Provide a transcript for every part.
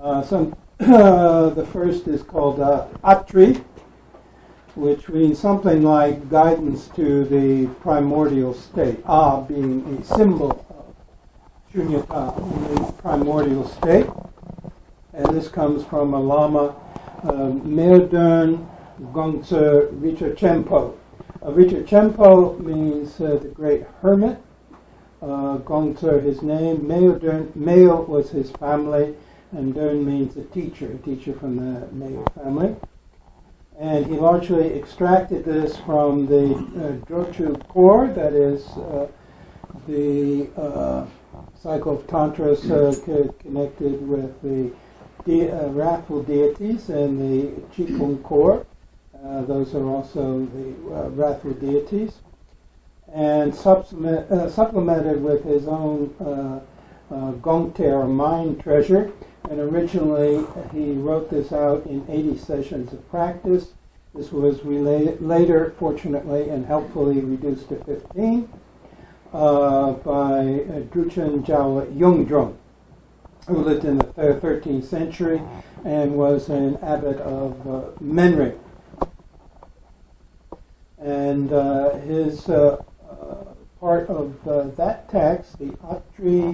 The first is called Atri, which means something like guidance to the primordial state. Being a symbol of Shunyata, the primordial state. And this comes from a Lama, Meldern Gongtse Rinpoche. Rinpoche means the great hermit. Gongtse, his name. Meo was his family, and Dern means a teacher from the Meo family. And he largely extracted this from the Drotchu core, that is the cycle of tantras connected with the wrathful deities, and the Gyerpung core. Those are also the wrathful deities. And supplemented with his own Gongte, or mind treasure. And originally he wrote this out in 80 sessions of practice. This was later, fortunately and helpfully, reduced to 15 by Drüchen Zhang-zhung, who lived in the 13th century and was an abbot of Menri. And his part of that text, the Atri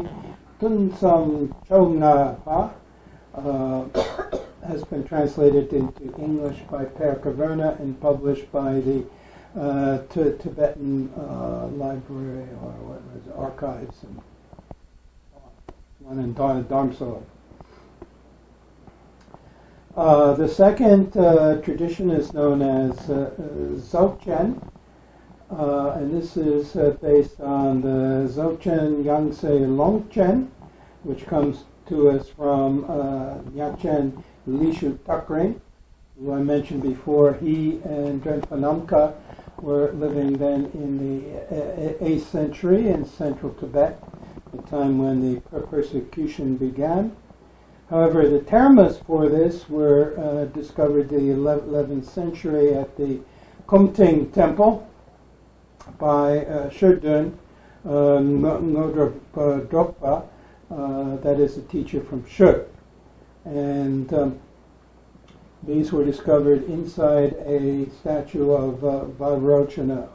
Tunsam Chonga, has been translated into English by Per Kaverna and published by the Tibetan Library, or what was it, Archives, and one in Dharmsala. The second tradition is known as Dzogchen, and this is based on the Dzogchen Yangtze Longchen, which comes to us from Nyakchen Lishu Takring, who I mentioned before. He and Drenpa Namka were living then in the 8th century in central Tibet, the time when the persecution began. However, the termas for this were discovered in the 11th century at the Kumting temple by Sherdun Ngodrpa, that is a teacher from Shur. And these were discovered inside a statue of Vajrayana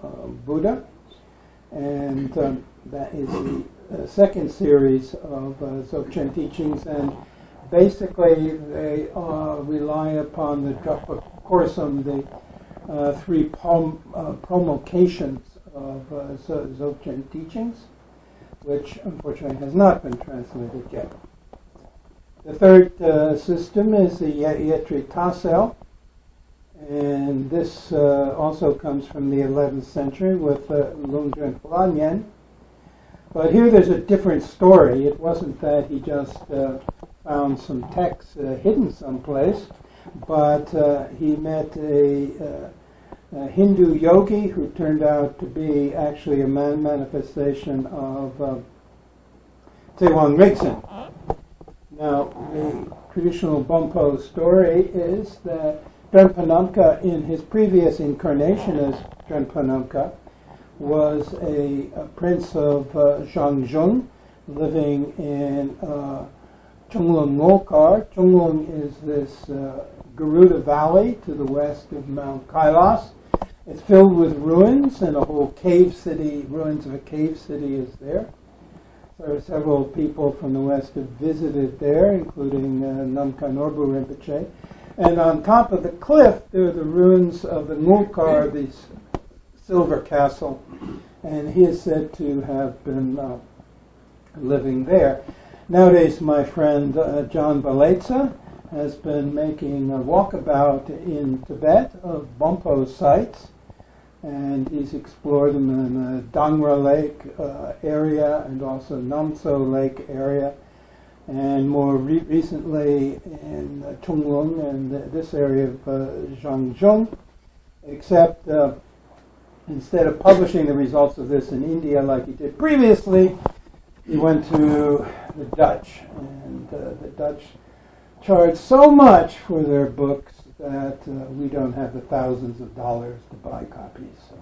Buddha. And that is the second series of Dzogchen teachings. And basically they rely upon the Drapa Korsam, the three promulgations of Dzogchen teachings, which unfortunately has not been translated yet. The third system is the Yetri Tassel, and this also comes from the 11th century with Lungchen Flanyen. But here there's a different story. It wasn't that he just found some texts hidden someplace, but he met a Hindu yogi who turned out to be actually a manifestation of Tsewang Rigsen. Now, the traditional Bönpo story is that Drenpa Namka, in his previous incarnation as Drenpa Namka, was a prince of Zhang-zhung, living in Chunglung Ngokar. Chunglung is this Garuda Valley to the west of Mount Kailas. It's filled with ruins, and a whole cave city, ruins of a cave city is there. There are several people from the west have visited there, including Namkha Norbu Rinpoche. And on top of the cliff, there are the ruins of the Ngokar, the silver castle, and he is said to have been living there. Nowadays, my friend John Baletsa has been making a walkabout in Tibet of Bönpo sites, and he's explored them in the Dangra Lake area and also Namso Lake area, and more recently in Chunglung and this area of Zhang-zhung, except instead of publishing the results of this in India like he did previously, he went to the Dutch, and the Dutch charge so much for their books that we don't have the thousands of dollars to buy copies. So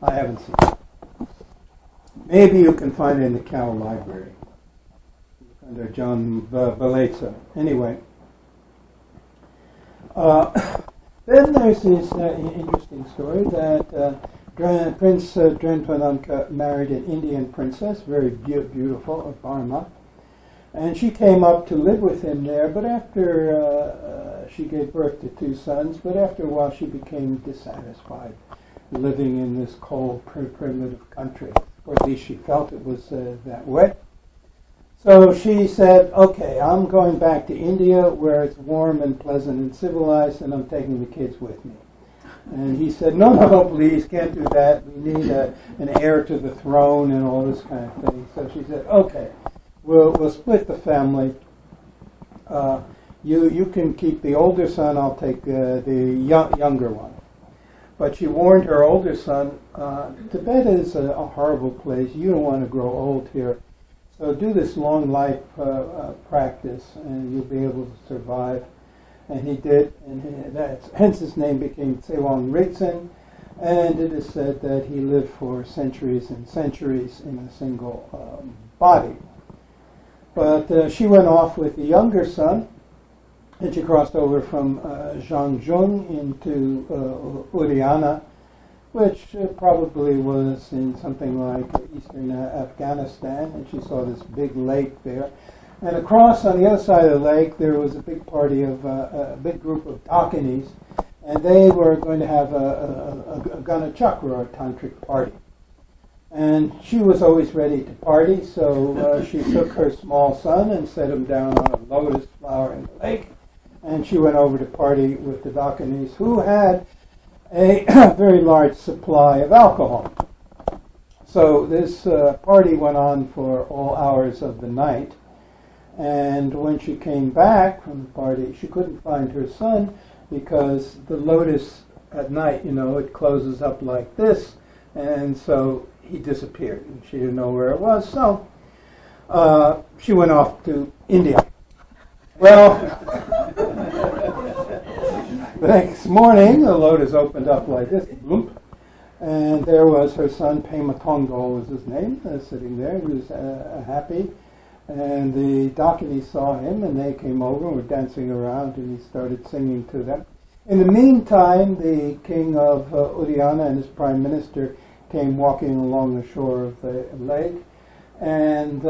I haven't seen it. Maybe you can find it in the Cal Library under John Baletsa. Anyway, Then there's this interesting story that Prince Gyerpung Nangzher married an Indian princess, very beautiful, of Burma. And she came up to live with him there, but after she gave birth to 2 sons, but after a while she became dissatisfied living in this cold, primitive country, or at least she felt it was that way. So she said, okay, I'm going back to India where it's warm and pleasant and civilized, and I'm taking the kids with me. And he said, no, please, can't do that. We need an heir to the throne and all this kind of thing. So she said, okay, we'll split the family. You can keep the older son, I'll take the younger one. But she warned her older son, Tibet is a horrible place. You don't want to grow old here. So do this long life practice, and you'll be able to survive. And he did, and hence his name became Tsewang Ritsen. And it is said that he lived for centuries and centuries in a single body. But she went off with the younger son, and she crossed over from Zhang-zhung into Haryana, which probably was in something like eastern Afghanistan, and she saw this big lake there. And across on the other side of the lake, there was a big party of a big group of Dakinis, and they were going to have a Ganachakra, or a Tantric party. And she was always ready to party, so she took her small son and set him down on a lotus flower in the lake, and she went over to party with the Dakinis, who had a very large supply of alcohol. So this party went on for all hours of the night, and when she came back from the party, she couldn't find her son because the lotus at night, it closes up like this, and so he disappeared, and she didn't know where it was, so she went off to India. Well, the next morning, the lotus opened up like this, bloop, and there was her son, Pema Tongol was his name, sitting there. He was happy, and the Dakini saw him, and they came over and were dancing around, and he started singing to them. In the meantime, the king of Haryana and his prime minister came walking along the shore of the lake, and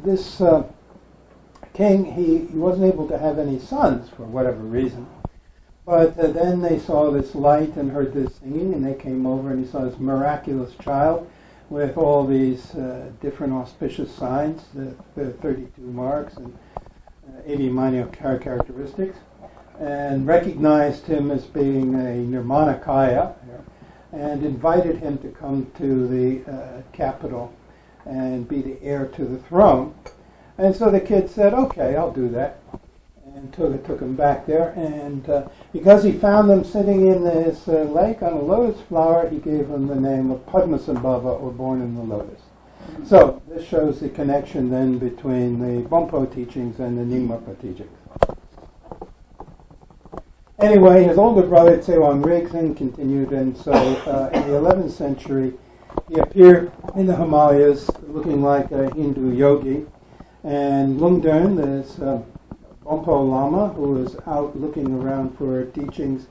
this king, he wasn't able to have any sons for whatever reason. But then they saw this light and heard this singing, and they came over, and he saw this miraculous child with all these different auspicious signs, the 32 marks and 80 minor characteristics, and recognized him as being a Nirmanakaya, and invited him to come to the capital and be the heir to the throne. And so the kid said, okay, I'll do that. And took him back there, and because he found them sitting in this lake on a lotus flower, he gave them the name of Padmasambhava, or born in the lotus. So this shows the connection then between the Bönpo teachings and the Nyingma teachings. Anyway, his older brother Tsewang Ritsen continued, and so in the 11th century he appeared in the Himalayas looking like a Hindu yogi, and Lungdern, this Bönpo Lama, who was out looking around for teachings,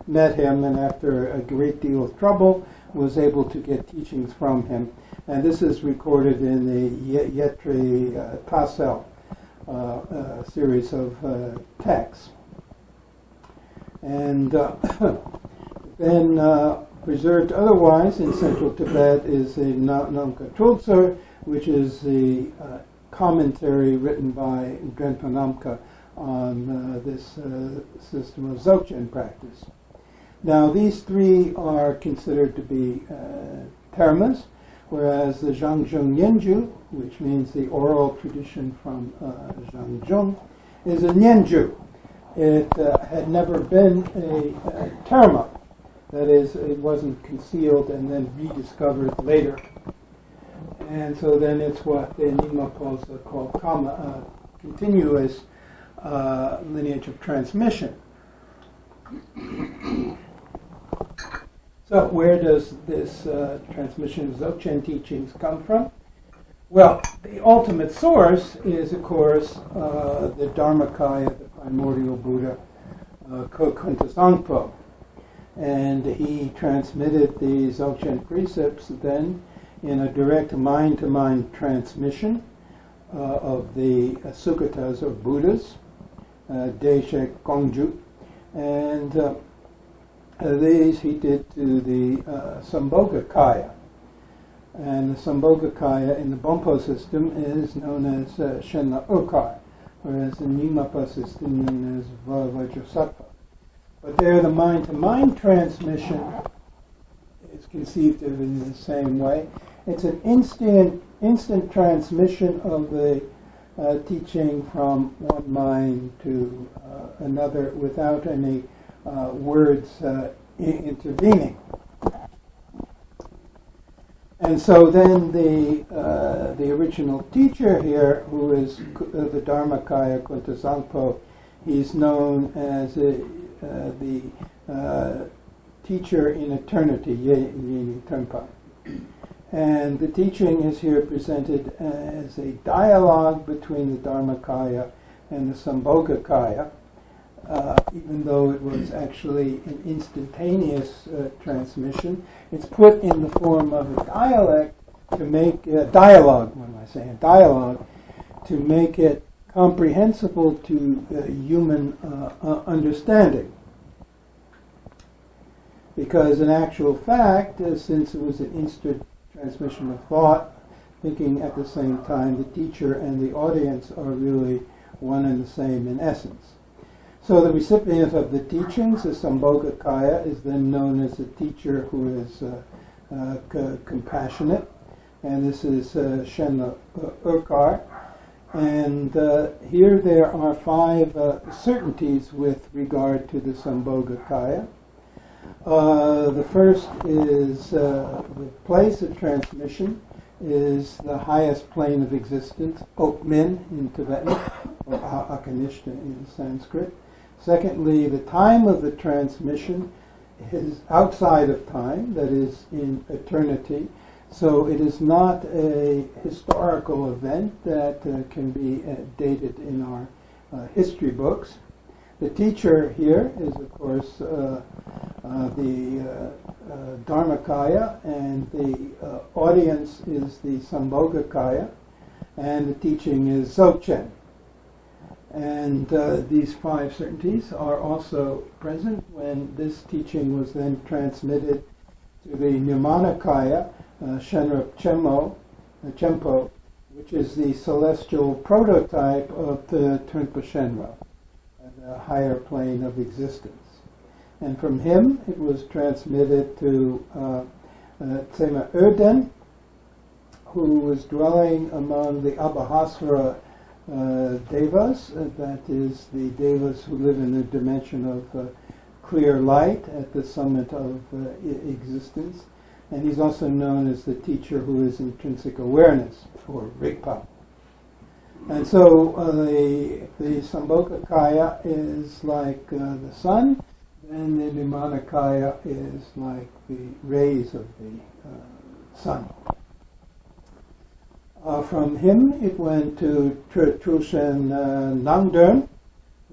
met him, and after a great deal of trouble was able to get teachings from him. And this is recorded in the Yetri Tassel series of texts. And then preserved otherwise in central Tibet is the Namka Trulsur, which is the commentary written by Gyerpung Nangzher on this system of Dzogchen practice. Now, these three are considered to be termas, whereas the Zhang-zhung Nyän-gyüd, which means the oral tradition from Zhang-zhung, is a Nyän-gyüd. It had never been a terma, that is, it wasn't concealed and then rediscovered later. And so then it's what the Nyingma called continuous lineage of transmission. So where does this transmission of Dzogchen teachings come from? Well, the ultimate source is, of course, the Dharmakaya, the Primordial Buddha, Kuntu Zangpo. And he transmitted the Dzogchen precepts then in a direct mind-to-mind transmission of the Sukhatas or Buddhas, Deshe Gongju, and these he did to the Sambhogakaya. And the Sambhogakaya in the Bönpo system is known as Shenla Ukar, whereas the Nyingmapa system known as Vajrasattva. But there the mind-to-mind transmission is conceived of in the same way. It's an instant transmission of the teaching from one mind to another without any words intervening. And so then the original teacher here, who is the Dharmakaya Kuntu Zangpo, he's known as the teacher in eternity, Yeni Tenpa. And the teaching is here presented as a dialogue between the Dharmakaya and the Sambhogakaya, even though it was actually an instantaneous transmission. It's put in the form of a dialogue to make dialogue. What am I saying? A dialogue to make it comprehensible to human understanding. Because in actual fact, since it was an instant transmission of thought, thinking at the same time, the teacher and the audience are really one and the same in essence. So the recipient of the teachings, the Sambhogakaya, is then known as a teacher who is compassionate, and this is Shenla Ukar. And here there are 5 certainties with regard to the Sambhogakaya. The first is the place of transmission is the highest plane of existence, Okmin in Tibetan, or Akanishta in Sanskrit. Secondly, the time of the transmission is outside of time, that is in eternity. So it is not a historical event that can be dated in our history books. The teacher here is, of course, the Dharmakaya, and the audience is the Sambhogakaya, and the teaching is Dzogchen. And these 5 certainties are also present when this teaching was then transmitted to the Nirmanakaya, Shenrab Chempo, which is the celestial prototype of the Trungpa Shenrab, the higher plane of existence. And from him it was transmitted to Tsema Erden, who was dwelling among the Abhasvara devas, that is the devas who live in the dimension of clear light at the summit of existence. And he's also known as the teacher who is intrinsic awareness, or Rigpa. And so the Sambhogakaya is like the sun, and the Nirmanakaya is like the rays of the sun. From him it went to Gyerpung Nangzher,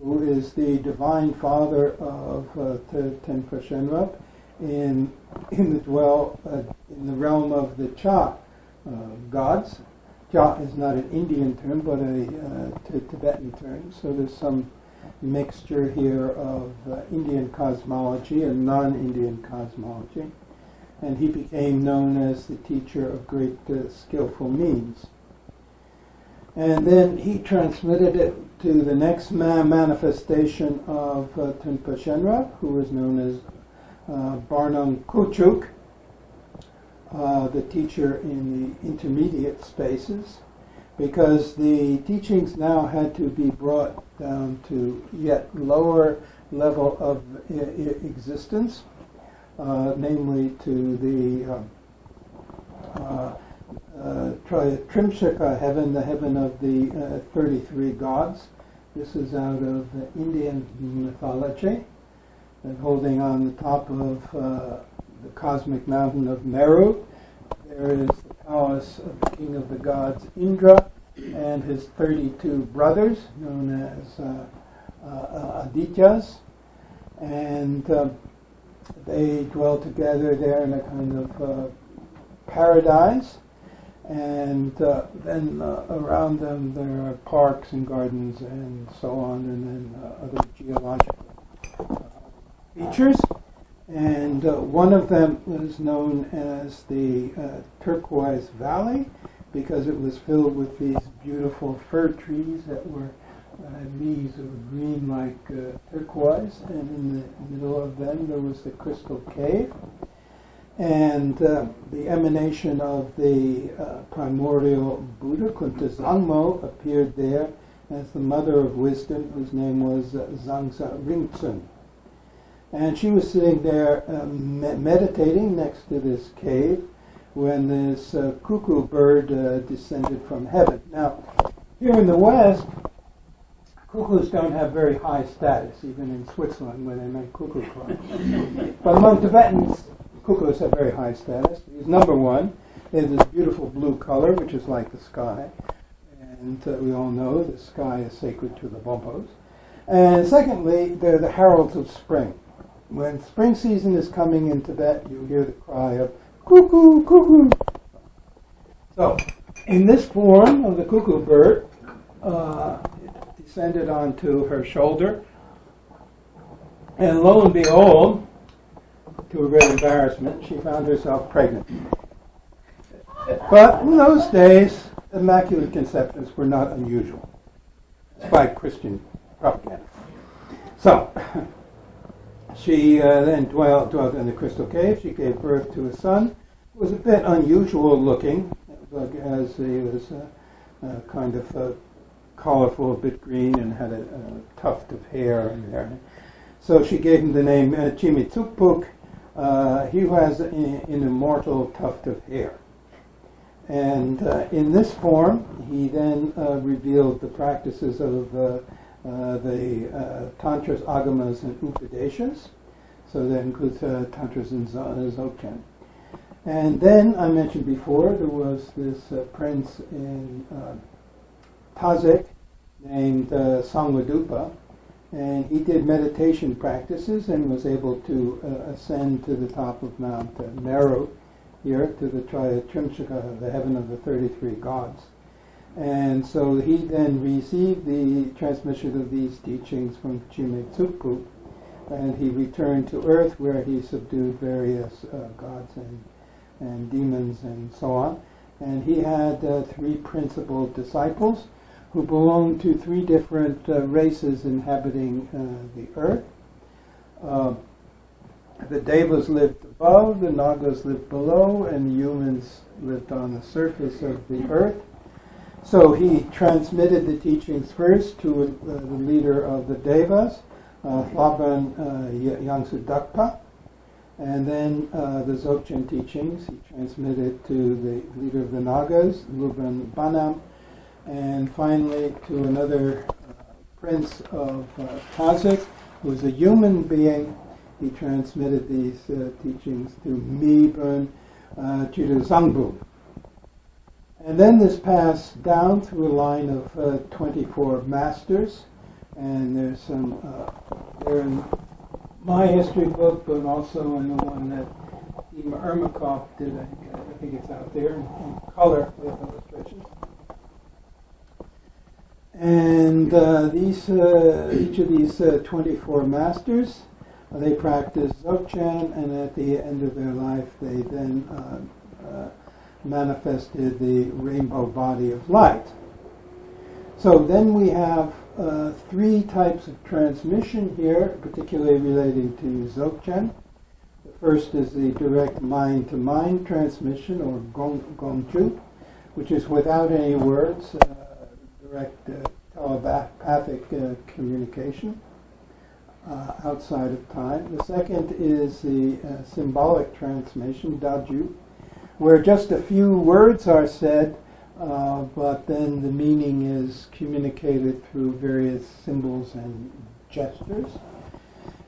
who is the divine father of Tenpa Shenrab in the realm of the Cha gods. Cha is not an Indian term, but a Tibetan term. So there's some mixture here of Indian cosmology and non-Indian cosmology. And he became known as the teacher of great skillful means. And then he transmitted it to the next manifestation of Tenpa Shenrab, who was known as Barnung Kuchuk, the teacher in the intermediate spaces, because the teachings now had to be brought down to yet lower level of existence, namely to the Trimshika heaven, the heaven of the 33 gods. This is out of Indian mythology, and holding on the top of the cosmic mountain of Meru, there is the palace of the king of the gods, Indra, and his 32 brothers, known as Adityas. and they dwell together there in a kind of paradise. And then around them there are parks and gardens and so on, and then other geological features. And one of them was known as the Turquoise Valley because it was filled with these beautiful fir trees that were leaves of green like turquoise, and in the middle of them there was the crystal cave. And the emanation of the primordial Buddha, Kuntu Zangpo, appeared there as the mother of wisdom, whose name was Zhang-zhung Nyän-gyüd. And she was sitting there meditating next to this cave when this cuckoo bird descended from heaven. Now, here in the West, cuckoos don't have very high status, even in Switzerland where they make cuckoo clocks. But among Tibetans, cuckoos have very high status. Because number one, they have this beautiful blue color, which is like the sky. And we all know the sky is sacred to the Bönpos. And secondly, they're the heralds of spring. When spring season is coming in Tibet, you hear the cry of cuckoo, cuckoo. So, in this form of the cuckoo bird, it descended onto her shoulder. And lo and behold, to her great embarrassment, she found herself pregnant. But in those days, immaculate conceptions were not unusual, despite Christian propaganda. So, she then dwelt in the crystal cave. She gave birth to a son. It was a bit unusual looking, as he was kind of colorful, a bit green, and had a tuft of hair in there. So she gave him the name Chimitzukpuk. He who has an immortal tuft of hair. And in this form, he then revealed the practices of the Tantras, Agamas, and Upadeshas. So that includes Tantras and Dzogchen. And then, I mentioned before, there was this prince in Tajik named Sangwadupa, and he did meditation practices and was able to ascend to the top of Mount Meru, here to the Trimshika, the heaven of the 33 gods. And so he then received the transmission of these teachings from Chimitzukpuk, and he returned to earth where he subdued various gods and demons and so on. And he had three principal disciples who belonged to three different races inhabiting the earth. The Devas lived above, the Nagas lived below, and the humans lived on the surface of the earth. So he transmitted the teachings first to the leader of the Devas, Laban Yangsudakpa, and then the Dzogchen teachings he transmitted to the leader of the Nagas, Luban Banam, and finally to another prince of Tajik, who was a human being. He transmitted these teachings to Mibun Zangpo. And then this passed down through a line of 24 masters, and there's some there in my history book, but also in the one that Dima Ermakov did. I think it's out there in color with illustrations. And each of these 24 masters, they practiced Dzogchen, and at the end of their life, they then manifested the rainbow body of light. So then we have three types of transmission here, particularly relating to Dzogchen. The first is the direct mind-to-mind transmission, or gongju, which is without any words, direct telepathic communication outside of time. The second is the symbolic transmission, daju, where just a few words are said, but then the meaning is communicated through various symbols and gestures.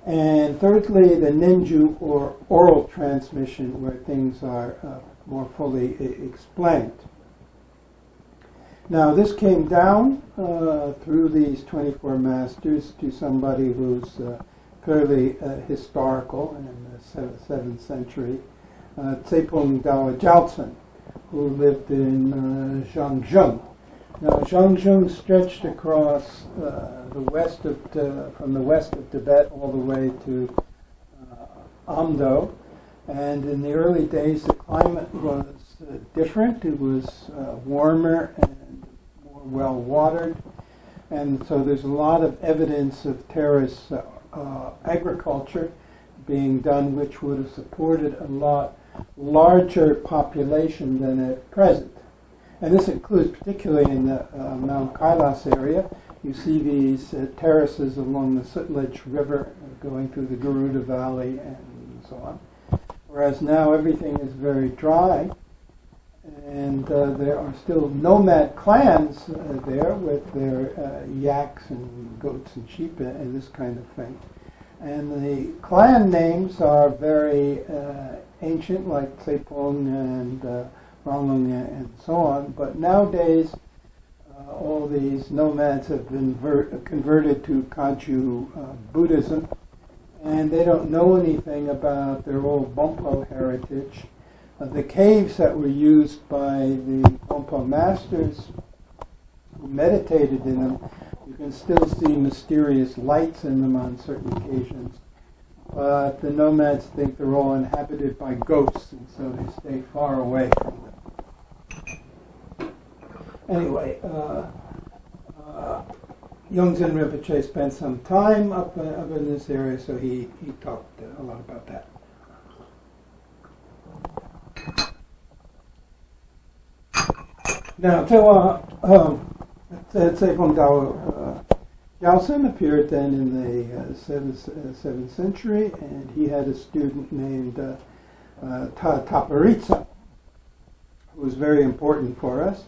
And thirdly, the ninju, or oral transmission, where things are more fully explained. Now, this came down through these 24 masters to somebody whose fairly historical in the 7th century, Gyerpung Nangzher, who lived in Zhang-zhung. Now, Zhang-zhung stretched across from the west of Tibet all the way to Amdo, and in the early days the climate was different. It was warmer and more well-watered, and so there's a lot of evidence of terrace agriculture being done, which would have supported a lot larger population than at present. And this includes, particularly in the Mount Kailas area, you see these terraces along the Sutlej River going through the Garuda Valley and so on. Whereas now everything is very dry, and there are still nomad clans there with their yaks and goats and sheep and this kind of thing. And the clan names are very ancient, like Tsepong and Ranglung and so on, but nowadays all these nomads have been converted to Kagyu Buddhism, and they don't know anything about their old Bönpo heritage. The caves that were used by the Bönpo masters who meditated in them, you can still see mysterious lights in them on certain occasions. But the nomads think they're all inhabited by ghosts, and so they stay far away from them. Anyway, Yongdzin Rinpoche spent some time up in this area, so he talked a lot about that. Now, Gyalshen Gyalshen appeared then in the 7th century, and he had a student named Tapihritsa, who was very important for us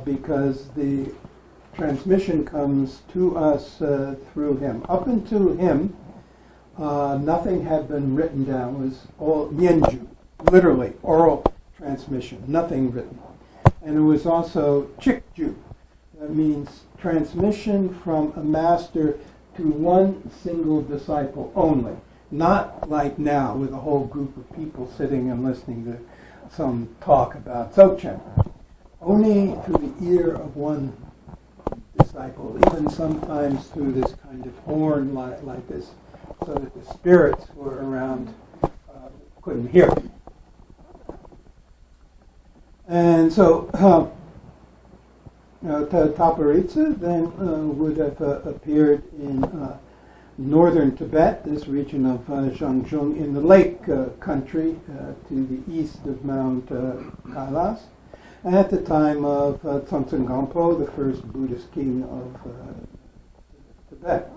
because the transmission comes to us through him. Up until him, nothing had been written down. It was all Nyän-gyüd, literally oral transmission, nothing written. And it was also Chikju. That means transmission from a master to one single disciple only. Not like now with a whole group of people sitting and listening to some talk about Dzogchen. Only through the ear of one disciple, even sometimes through this kind of horn like this, so that the spirits who were around couldn't hear. And so Tapihritsa then would have appeared in northern Tibet, this region of Zhang-zhung, in the lake country to the east of Mount Kailas, at the time of Zhang-zhung Nyän-gyüd, the first Buddhist king of Tibet.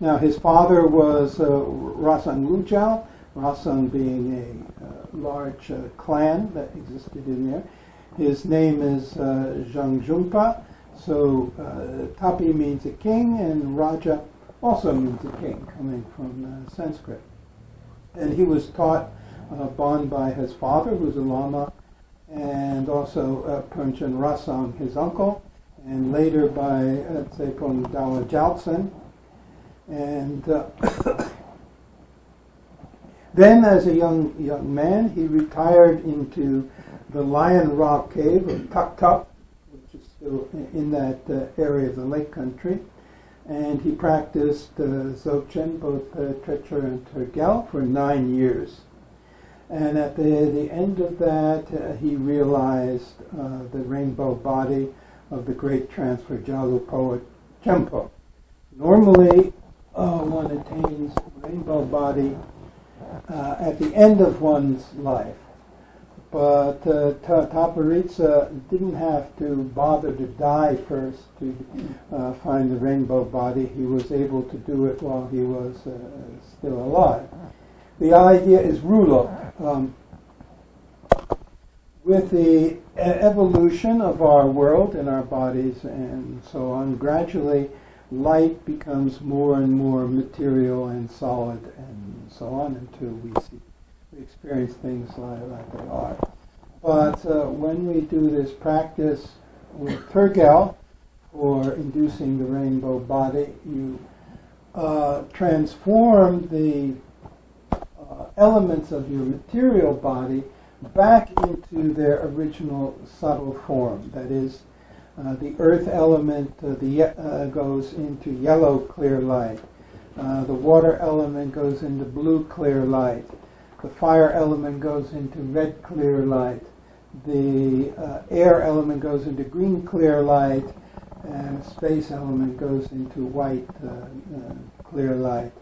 Now his father was Rasang Lujao, Rasang being a large clan that existed in there. His name is Zhang-zhung, so Tapi means a king, and Raja also means a king, coming from Sanskrit. And he was taught Bon by his father, who was a lama, and also Panchen Rasang, his uncle, and later by Gyalshen Gyalshen. And then, as a young man, he retired into the Lion Rock Cave of Tuk Tuk, which is still in that area of the lake country, and he practiced Dzogchen, both Trechor and Turgel, for 9 years. And at the end of that, he realized the rainbow body of the great transfer Gyalpo poet Khenpo. Normally, one attains rainbow body at the end of one's life. But Tapihritsa didn't have to bother to die first to find the rainbow body. He was able to do it while he was still alive. The idea is rulo. With the evolution of our world and our bodies and so on, gradually light becomes more and more material and solid and so on until we experience things like they are. But when we do this practice with Turgel for inducing the rainbow body, you transform the elements of your material body back into their original subtle form. That is, the earth element goes into yellow clear light. The water element goes into blue clear light. The fire element goes into red clear light. The air element goes into green clear light. And the space element goes into white clear light.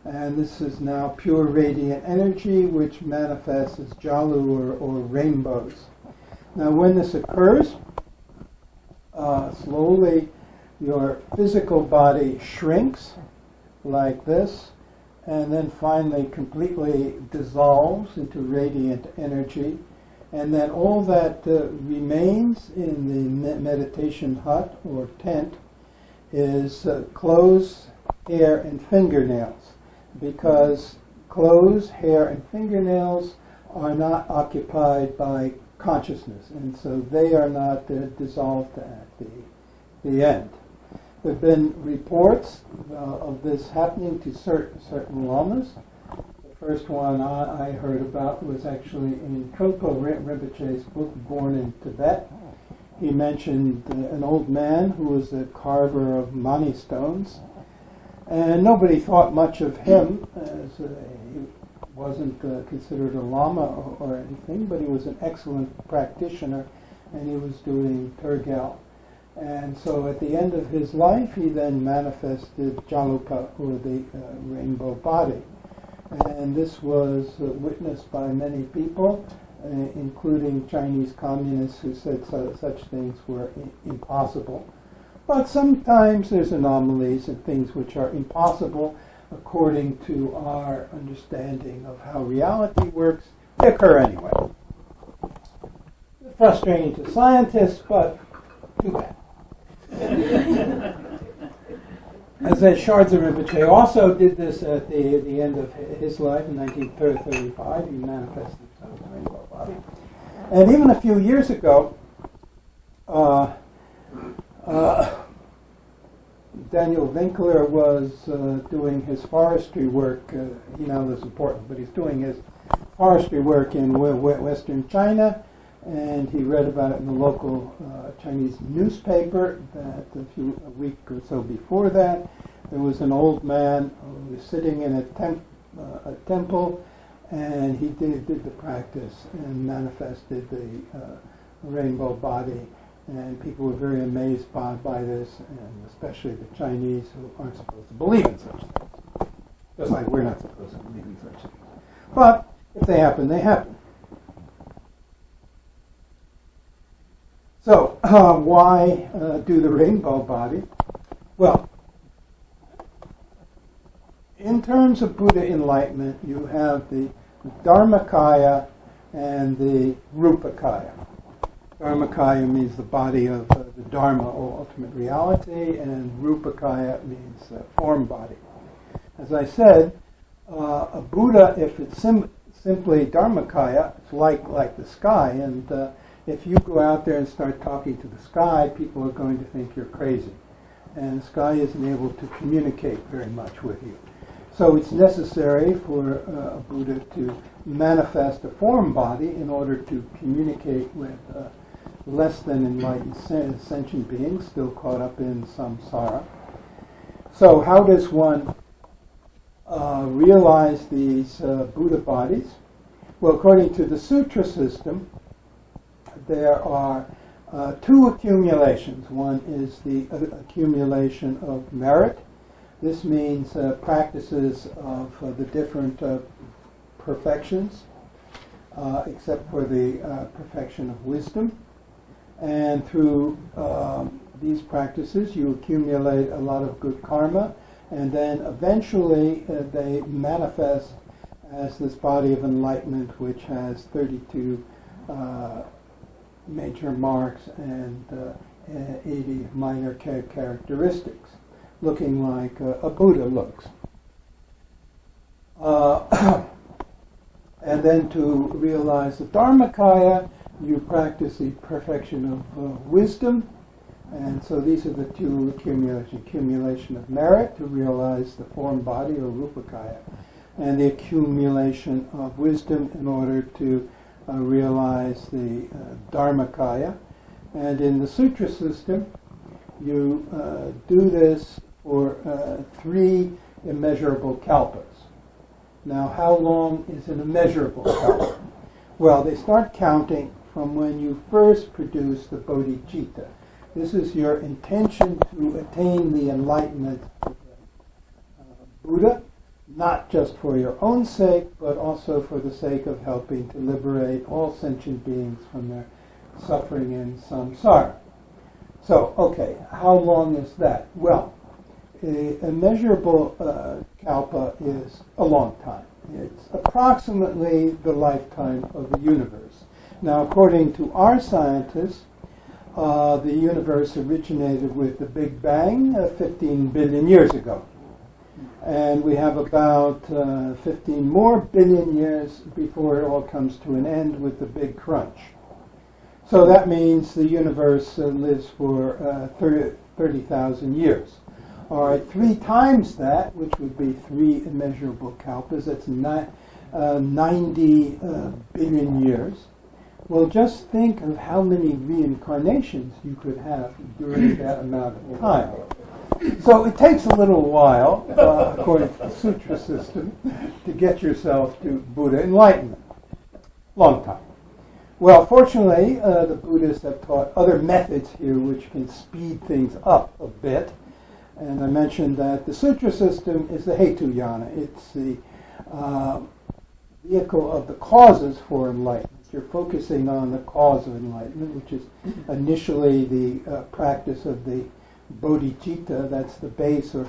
And this is now pure radiant energy, which manifests as jalu or rainbows. Now when this occurs, slowly your physical body shrinks like this, and then finally completely dissolves into radiant energy. And then all that remains in the meditation hut or tent is clothes, hair, and fingernails, because clothes, hair, and fingernails are not occupied by consciousness, and so they are not dissolved at the end. There have been reports of this happening to certain lamas. The first one I heard about was actually in Trungpa Rinpoche's book, Born in Tibet. He mentioned an old man who was a carver of mani stones, and nobody thought much of him, as he wasn't considered a lama or anything, but he was an excellent practitioner, and he was doing turgal. And so at the end of his life, he then manifested Jalupa, or the rainbow body. And this was witnessed by many people, including Chinese communists who said such things were impossible. But sometimes there's anomalies and things which are impossible according to our understanding of how reality works. They occur anyway. Frustrating to scientists, but too bad. As Gyalshen Rinpoche also did this at the end of his life in 1935. He manifested himself in a rainbow body. And even a few years ago, Daniel Winkler was doing his forestry work. He now lives in Portland, but he's doing his forestry work in Western China, and he read about it in the local Chinese newspaper that a week or so before that, there was an old man who was sitting in a temple, and he did the practice and manifested the rainbow body. And people were very amazed by this, and especially the Chinese, who aren't supposed to believe in such things. Just like we're not supposed to believe in such things. But if they happen, they happen. So, why do the rainbow body? Well, in terms of Buddha enlightenment, you have the Dharmakaya and the Rupakaya. Dharmakaya means the body of the Dharma, or ultimate reality, and Rupakaya means form body. As I said, a Buddha, if it's simply Dharmakaya, it's like the sky, and if you go out there and start talking to the sky, people are going to think you're crazy. And the sky isn't able to communicate very much with you. So it's necessary for a Buddha to manifest a form body in order to communicate with less than enlightened sentient beings still caught up in samsara. So how does one realize these Buddha bodies? Well, according to the sutra system, there are two accumulations. One is the accumulation of merit. This means practices of the different perfections, except for the perfection of wisdom. And through these practices, you accumulate a lot of good karma, and then eventually they manifest as this body of enlightenment, which has 32 major marks and 80 minor characteristics, looking like a Buddha looks. And then to realize the Dharmakaya, you practice the perfection of wisdom, And so these are the two accumulation of merit to realize the form body or rupakaya, and the accumulation of wisdom in order to realize the dharmakaya. And in the sutra system, you do this for 3 immeasurable kalpas. Now, how long is an immeasurable kalpa? Well, they start counting from when you first produce the bodhicitta. This is your intention to attain the enlightenment of the Buddha, not just for your own sake, but also for the sake of helping to liberate all sentient beings from their suffering in samsara. So, okay, how long is that? Well, a immeasurable kalpa is a long time. It's approximately the lifetime of the universe. Now, according to our scientists, the universe originated with the Big Bang 15 billion years ago. And we have about 15 more billion years before it all comes to an end with the Big Crunch. So that means the universe lives for 30,000 years. All right, 3 times that, which would be 3 immeasurable kalpas, that's 90 billion years. Well, just think of how many reincarnations you could have during that amount of time. So it takes a little while, according to the sutra system, to get yourself to Buddha enlightenment. Long time. Well, fortunately, the Buddhists have taught other methods here which can speed things up a bit. And I mentioned that the sutra system is the Hetu Yana. It's the vehicle of the causes for enlightenment. You're focusing on the cause of enlightenment, which is initially the practice of the bodhicitta. That's the base or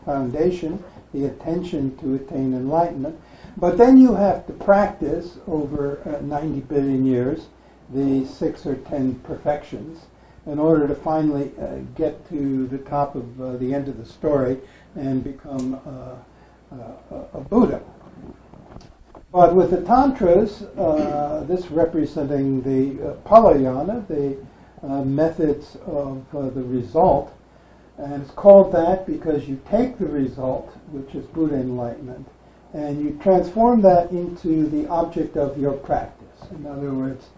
foundation, the intention to attain enlightenment. But then you have to practice over 90 billion years the 6 or 10 perfections in order to finally get to the top of the end of the story and become a Buddha. But with the Tantras, this representing the Palayana, the methods of the result, and it's called that because you take the result, which is Buddha enlightenment, and you transform that into the object of your practice. In other words,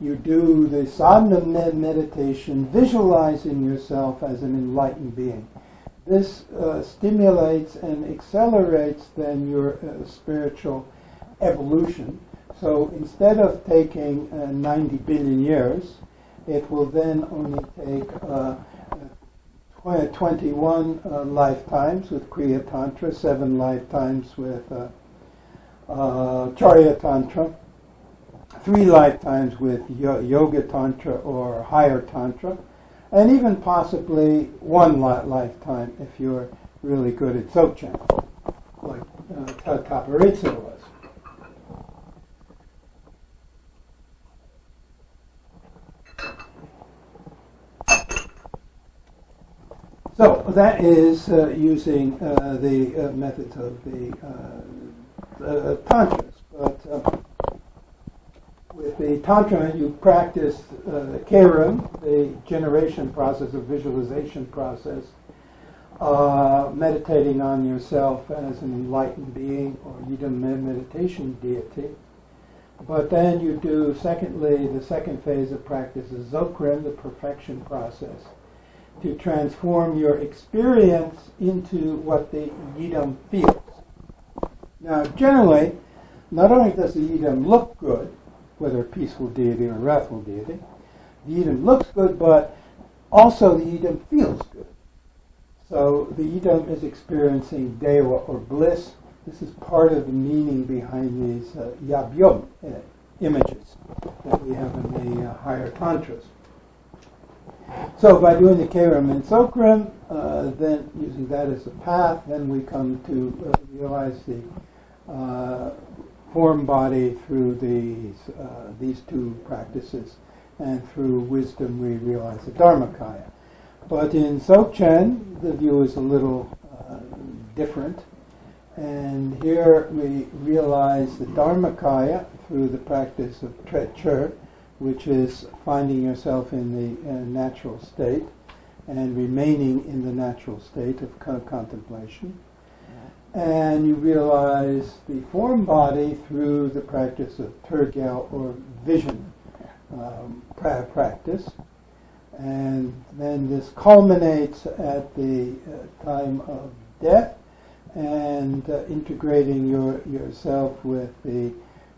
you do the sadhana meditation, visualizing yourself as an enlightened being. This stimulates and accelerates then your spiritual evolution. So instead of taking 90 billion years, it will then only take 21 lifetimes with Kriya Tantra, 7 lifetimes with Charya Tantra, 3 lifetimes with Yoga Tantra or Higher Tantra, and even possibly 1 lifetime if you're really good at Dzogchen, like Tapihritsa was. So that is using the methods of the Tantras. But with the Tantra, you practice Kerim, the generation process, or visualization process, meditating on yourself as an enlightened being or Yidam meditation deity. But then you do, secondly, the second phase of practice is Dzogchen, the perfection process, to transform your experience into what the Yidam feels. Now, generally, not only does the Yidam look good, whether a peaceful deity or a wrathful deity, the Yidam looks good, but also the Yidam feels good. So the Yidam is experiencing Deva or bliss. This is part of the meaning behind these Yabyom images that we have in the higher Tantras. So by doing the Kerim and Dzogchen, then using that as a path, then we come to realize the form body through these 2 practices, and through wisdom we realize the Dharmakaya. But in Dzogchen, the view is a little different, and here we realize the Dharmakaya through the practice of Tretcher, which is finding yourself in the natural state and remaining in the natural state of contemplation. And you realize the form body through the practice of Turgyal or vision practice. And then this culminates at the time of death, and integrating yourself with the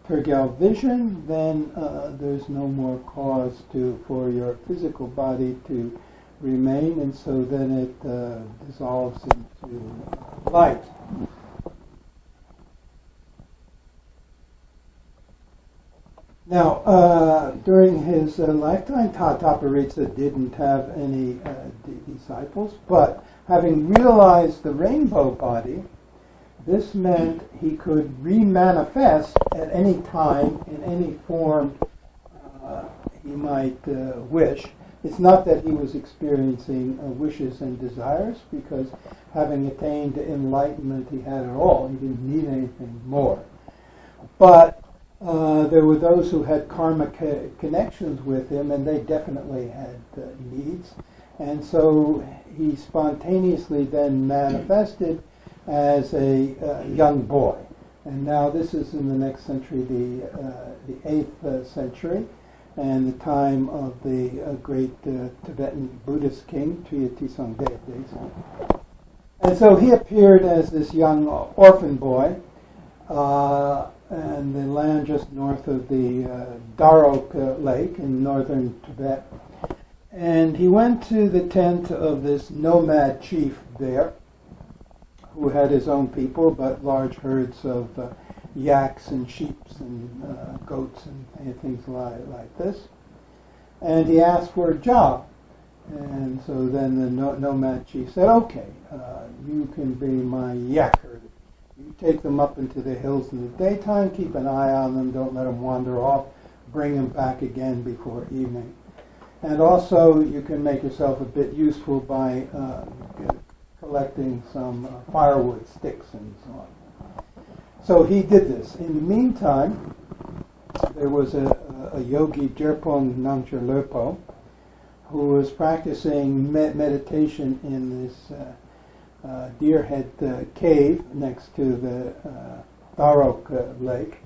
Turgyal vision, then there's no more cause for your physical body to remain, and so then it dissolves into light. Now, during his lifetime, Tapihritsa didn't have any disciples, but having realized the rainbow body, this meant he could remanifest at any time in any form he might wish. It's not that he was experiencing wishes and desires, because having attained enlightenment, he had it all. He didn't need anything more. But there were those who had karmic connections with him, and they definitely had needs. And so he spontaneously then manifested as a young boy. And now this is in the next century, the 8th century, and the time of the great Tibetan Buddhist king, Tibetan Bon Dzogchen. And so he appeared as this young orphan boy, and the land just north of the Darok Lake in northern Tibet. And he went to the tent of this nomad chief there, who had his own people, but large herds of yaks and sheep and goats and things like this. And he asked for a job. And so then the nomad chief said, okay, you can be my yak herder. You take them up into the hills in the daytime, keep an eye on them, don't let them wander off, bring them back again before evening. And also you can make yourself a bit useful by collecting some firewood, sticks, and so on. So he did this. In the meantime, there was a yogi, Gyerpung Nangzher Lödpo, who was practicing meditation in this Deerhead cave next to the Darok Lake.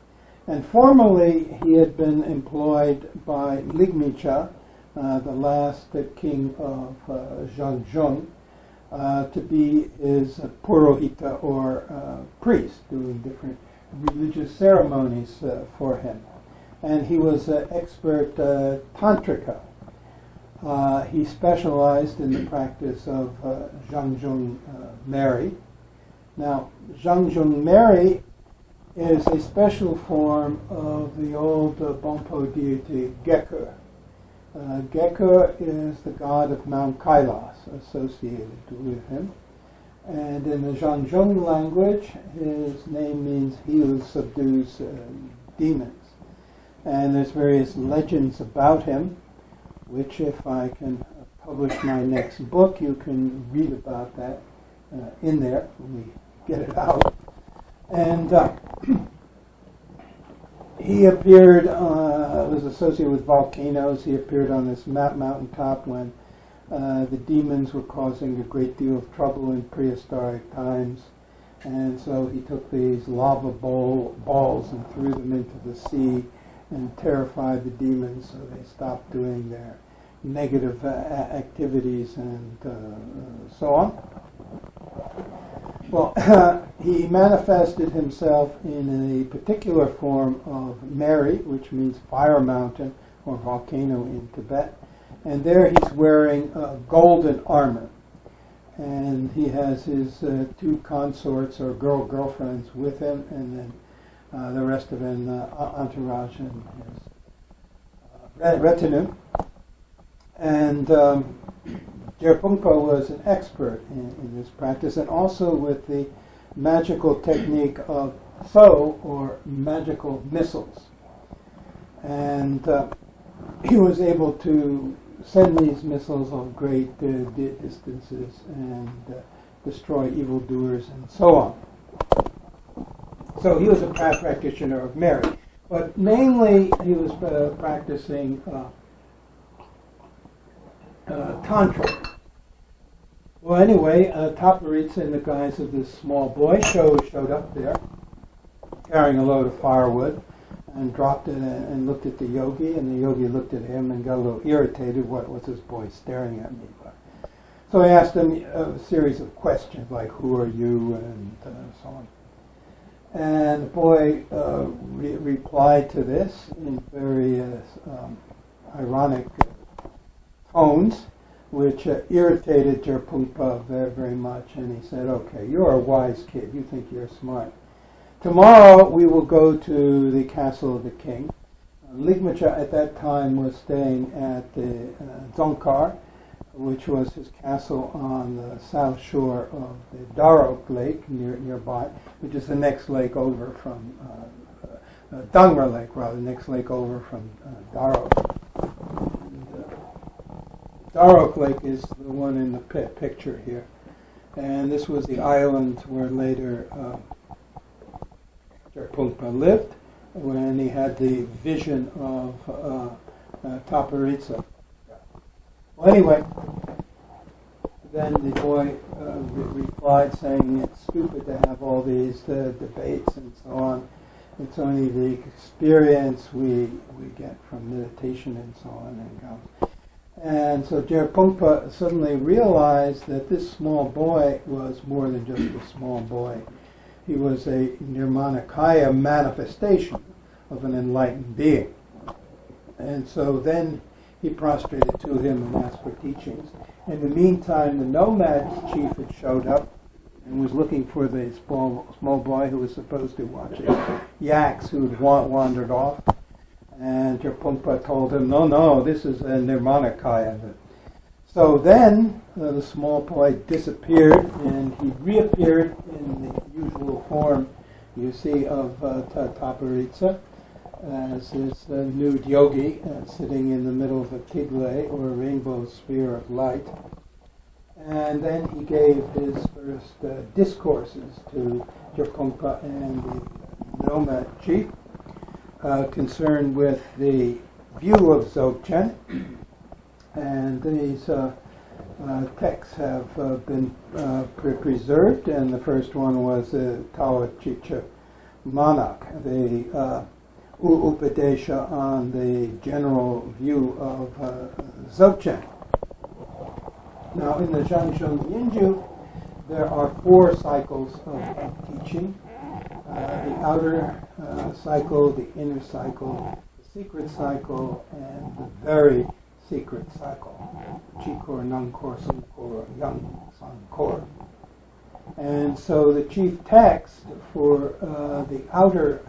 And formerly he had been employed by Ligmicha, the last king of Zhang-zhung, to be his purohita, or priest, doing different religious ceremonies for him. And he was an expert Tantrika. He specialized in the practice of Zhang-zhung Merit. Now, Zhang-zhung Merit is a special form of the old Bönpo deity Gyerpung. Gyerpung is the god of Mount Kailas associated with him. And in the Zhang-zhung language, his name means he who subdues demons. And there's various legends about him, which if I can publish my next book, you can read about that in there when we get it out. And he appeared, was associated with volcanoes. He appeared on this mountaintop when the demons were causing a great deal of trouble in prehistoric times. And so he took these lava balls and threw them into the sea and terrified the demons, so they stopped doing their negative activities and so on. Well, he manifested himself in a particular form of Merit, which means fire mountain or volcano in Tibet. And there he's wearing golden armor. And he has his two consorts or girlfriends with him, and then the rest of an entourage and his retinue. And Gyerpung was an expert in this practice, and also with the magical technique of so, or magical missiles. And he was able to send these missiles of great distances and destroy evildoers and so on. So he was a practitioner of Merit. But mainly he was practicing Tantric. Well, anyway, Tapihritsa, in the guise of this small boy, showed up there, carrying a load of firewood, and dropped it and looked at the yogi, and the yogi looked at him and got a little irritated. What was this boy staring at me for? So he asked him a series of questions, like, who are you, and so on. And the boy replied to this in very ironic tones, which irritated Gyerpung very, very much. And he said, okay, you're a wise kid. You think you're smart. Tomorrow we will go to the castle of the king. Ligmacha at that time was staying at the Dzongkar, which was his castle on the south shore of the Darok Lake nearby, which is the next lake over from Dangmar Lake, rather, the next lake over from Darok. And, Darok Lake is the one in the picture here. And this was the island where later Gyerpung lived, when he had the vision of Tapihritsa. Well, anyway, then the boy replied saying it's stupid to have all these debates and so on. It's only the experience we get from meditation and so on. And so Gyerpung suddenly realized that this small boy was more than just a small boy. He was a Nirmanakaya manifestation of an enlightened being. And so then he prostrated to him and asked for teachings. In the meantime, the nomad chief had showed up and was looking for the small boy who was supposed to watch his yaks who had wandered off. And Gyerpung told him, no, this is a Nirmanakaya. So then the small boy disappeared, and he reappeared in the usual form, you see, of Tapihritsa, as this nude yogi sitting in the middle of a kigle, or a rainbow sphere of light. And then he gave his first discourses to Gyerpung and the nomad chief, concerned with the view of Dzogchen. And these texts have been preserved, and the first one was Tawa Chicha Manak, the upadesha on the general view of Dzogchen. Now, in the Zhang-zhung Nyän-gyüd, there are 4 cycles of teaching. The outer cycle, the inner cycle, the secret cycle, and the very secret cycle. Chikor, Nangkor, Sungkor, Yang, Sankor. And so the chief text for the outer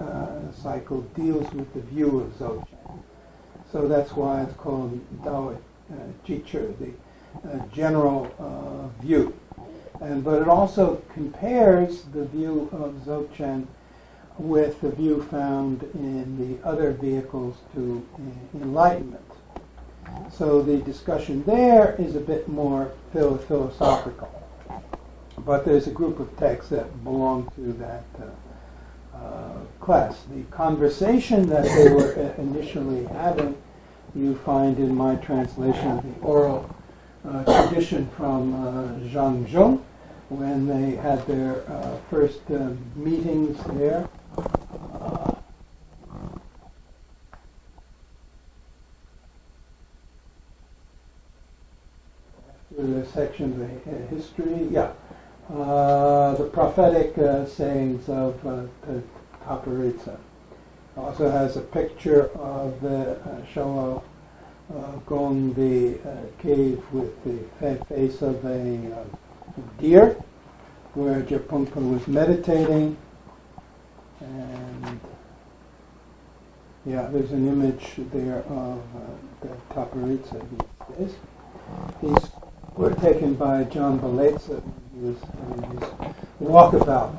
cycle deals with the view of Dzogchen. So that's why it's called Dao Chicha, the general view. But it also compares the view of Dzogchen with the view found in the other vehicles to enlightenment. So the discussion there is a bit more philosophical. But there's a group of texts that belong to that class. The conversation that they were initially having, you find in my translation of the oral tradition from Zhang-zhung, when they had their first meetings there. After the section of the history, the prophetic sayings of Tapihritsa. Also has a picture of the Showa Gong, the cave with the face of a deer, where Gyerpung was meditating. And there's an image there of the Tapihritsa these days. These were taken by John Baletsa. He was doing his walkabout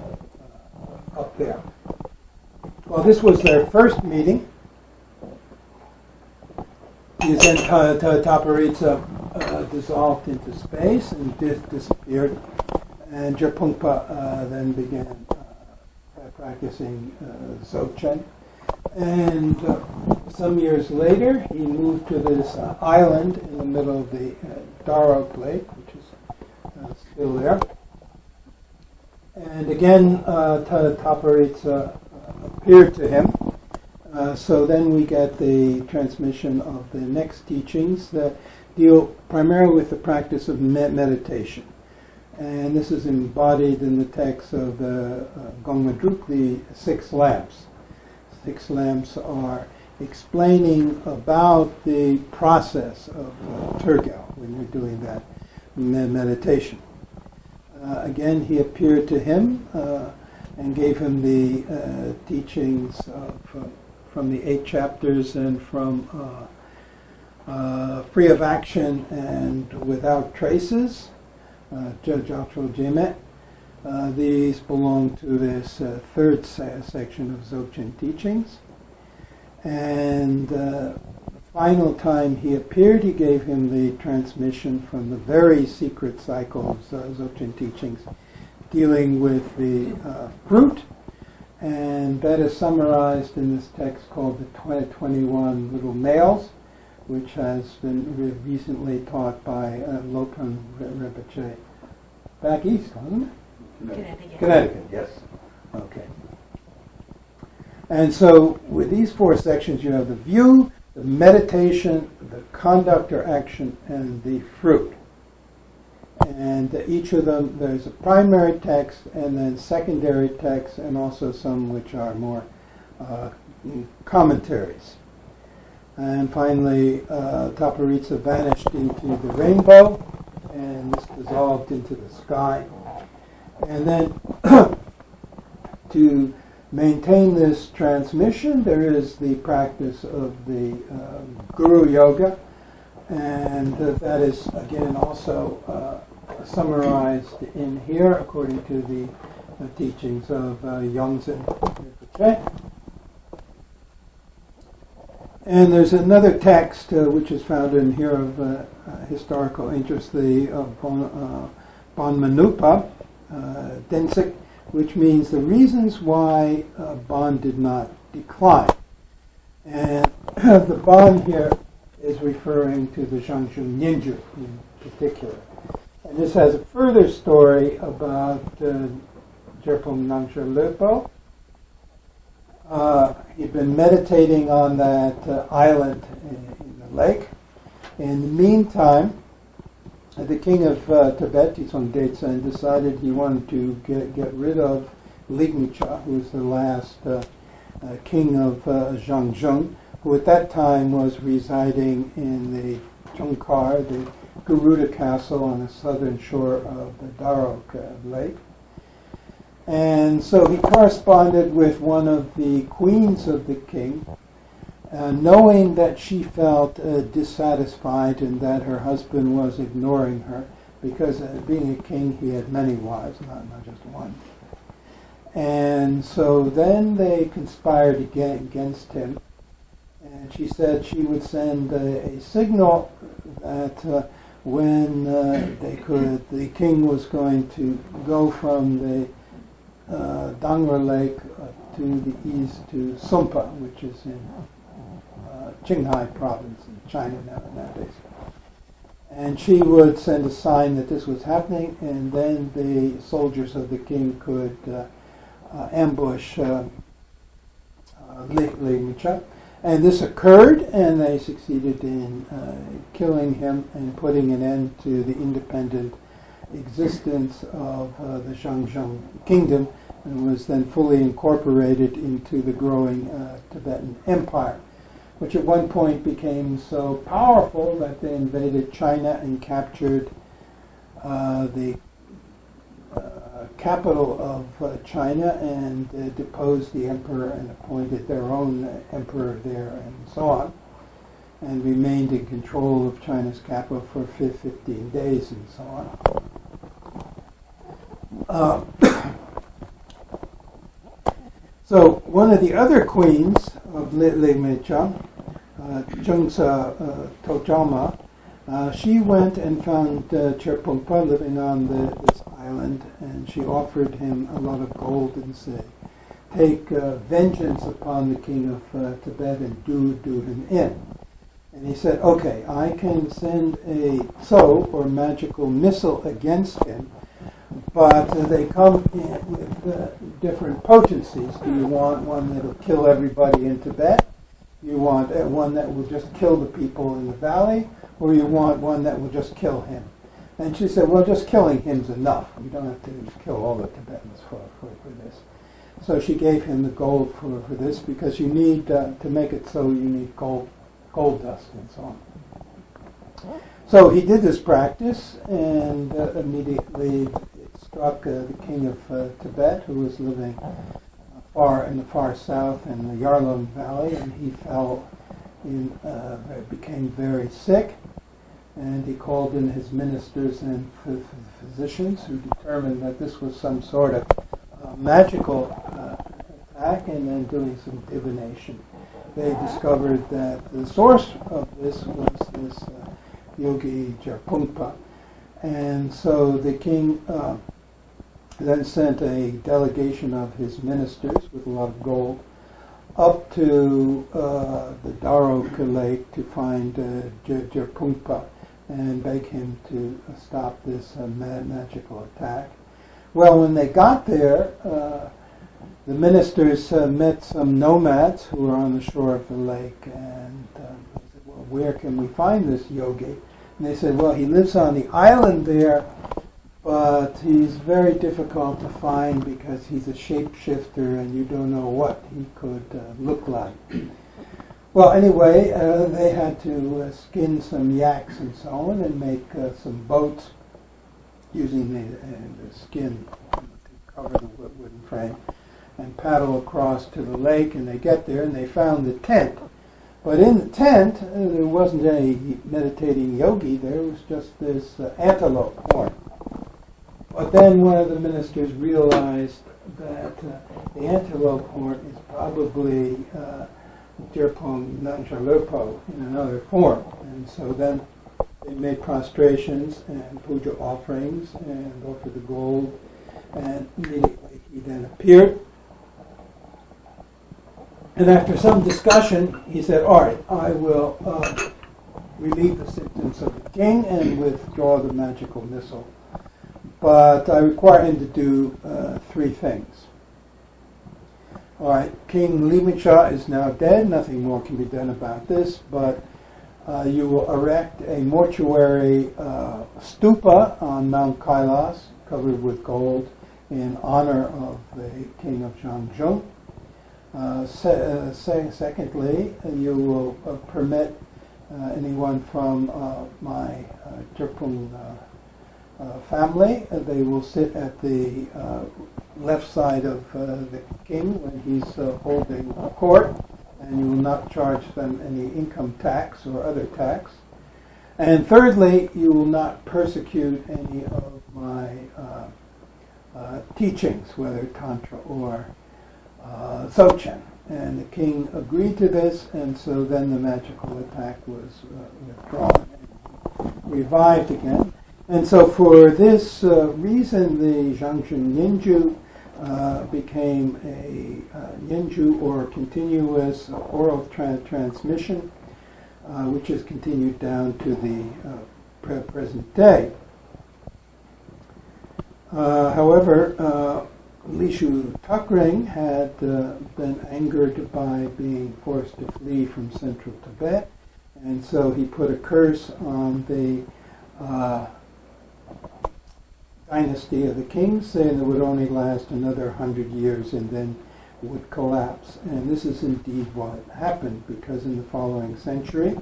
up there. Well, this was their first meeting. Then Tapihritsa dissolved into space and disappeared, and Gyerpung then began practicing Dzogchen. And some years later, he moved to this island in the middle of the Darok Lake, which is still there. And again, Tapihritsa appeared to him. So then we get the transmission of the next teachings that deal primarily with the practice of meditation. And this is embodied in the text of the Gongmadruk, the 6 lamps. 6 lamps are explaining about the process of Turgal when you're doing that meditation. Again, he appeared to him and gave him the teachings from the 8 chapters and from Free of Action and Without Traces, Gyalshen Institute. These belong to this third section of Dzogchen teachings. And the final time he appeared, he gave him the transmission from the very secret cycle of Dzogchen teachings dealing with the fruit. And that is summarized in this text called the 21 Little Males, which has been recently taught by Lopan Rinpoche back east, wasn't it? Connecticut, yes. Okay. And so with these 4 sections, you have the view, the meditation, the conduct or action, and the fruit. And each of them, there's a primary text and then secondary text, and also some which are more commentaries. And finally, Tapihritsa vanished into the rainbow, and this dissolved into the sky. And then to maintain this transmission, there is the practice of the Guru Yoga, and that is, again, also summarized in here according to the teachings of Zhang-zhung Nyän-gyüd. And there's another text which is found in here of historical interest, the Bon Densik, which means the reasons why Bon did not decline. And the Bon here is referring to the Zhang-zhung Nyän-gyüd in particular. And this has a further story about Gyerpung Nangzher Lödpo. He'd been meditating on that island in the lake. In the meantime, the king of Tibet, Gyalshen, decided he wanted to get rid of Ligngcha, who was the last king of Zhang-zhung, who at that time was residing in the Chungkar, the Garuda Castle on the southern shore of the Darok Lake. And so he corresponded with one of the queens of the king, knowing that she felt dissatisfied and that her husband was ignoring her, because being a king he had many wives, not just one. And so then they conspired against him, and she said she would send a signal that when the king was going to go from the Darok Lake to the east to Sumpa, which is in Qinghai province in China nowadays. And she would send a sign that this was happening, and then the soldiers of the king could ambush Ligngcha. And this occurred, and they succeeded in killing him and putting an end to the independent existence of the Zhang-zhung kingdom, and was then fully incorporated into the growing Tibetan empire, which at one point became so powerful that they invaded China and captured the capital of China and deposed the emperor and appointed their own emperor there and so on, and remained in control of China's capital for 15 days and so on. So one of the other queens of Ligngcha, Chungsa Tojama, she went and found Gyerpung living on this island, and she offered him a lot of gold and take vengeance upon the king of Tibet and do him in. And he said, okay, I can send a tso, or magical missile, against him, but they come in with different potencies. Do you want one that will kill everybody in Tibet? You want one that will just kill the people in the valley? Or you want one that will just kill him? And she said, well, just killing him's enough. You don't have to kill all the Tibetans for this. So she gave him the gold for this, because you need, to make it so, you need gold dust and so on. So he did this practice, and immediately it struck the king of Tibet, who was living in the far south in the Gyalshen Valley, and he became very sick, and he called in his ministers and physicians, who determined that this was some sort of magical attack, and then doing some divination. They discovered that the source of this was this yogi Gyerpung, and so the king then sent a delegation of his ministers with a lot of gold up to the Darok Lake to find Gyerpung and beg him to stop this magical attack. Well, when they got there, the ministers met some nomads who were on the shore of the lake, and they said, well, where can we find this yogi? And they said, well, he lives on the island there, but he's very difficult to find because he's a shapeshifter and you don't know what he could look like. Well, anyway, they had to skin some yaks and so on and make some boats using the skin to cover the wooden frame and paddle across to the lake, and they get there and they found the tent. But in the tent, there wasn't any meditating yogi, there was just this antelope horn. But then one of the ministers realized that the antelope horn is probably Gyerpung Nangzher Lödpo in another form. And so then they made prostrations and puja offerings and offered the gold, and immediately he then appeared. And after some discussion, he said, all right, I will relieve the symptoms of the king and withdraw the magical missile. But I require him to do three things. All right, King Limincha is now dead. Nothing more can be done about this, but you will erect a mortuary stupa on Mount Kailas, covered with gold, in honor of the king of Zhang-zhung. Secondly, you will permit anyone from my Gyerpung family. They will sit at the left side of the king when he's holding court, and you will not charge them any income tax or other tax. And thirdly, you will not persecute any of my teachings, whether Tantra or Dzogchen. And the king agreed to this, and so then the magical attack was withdrawn and revived again. And so for this reason, the Zhang-zhung Nyän-gyüd became a Nyän-gyü, or continuous oral transmission, which has continued down to the present day. However, Lishu Takring had been angered by being forced to flee from central Tibet, and so he put a curse on the dynasty of the kings, saying it would only last another 100 years and then would collapse. And this is indeed what happened, because in the following century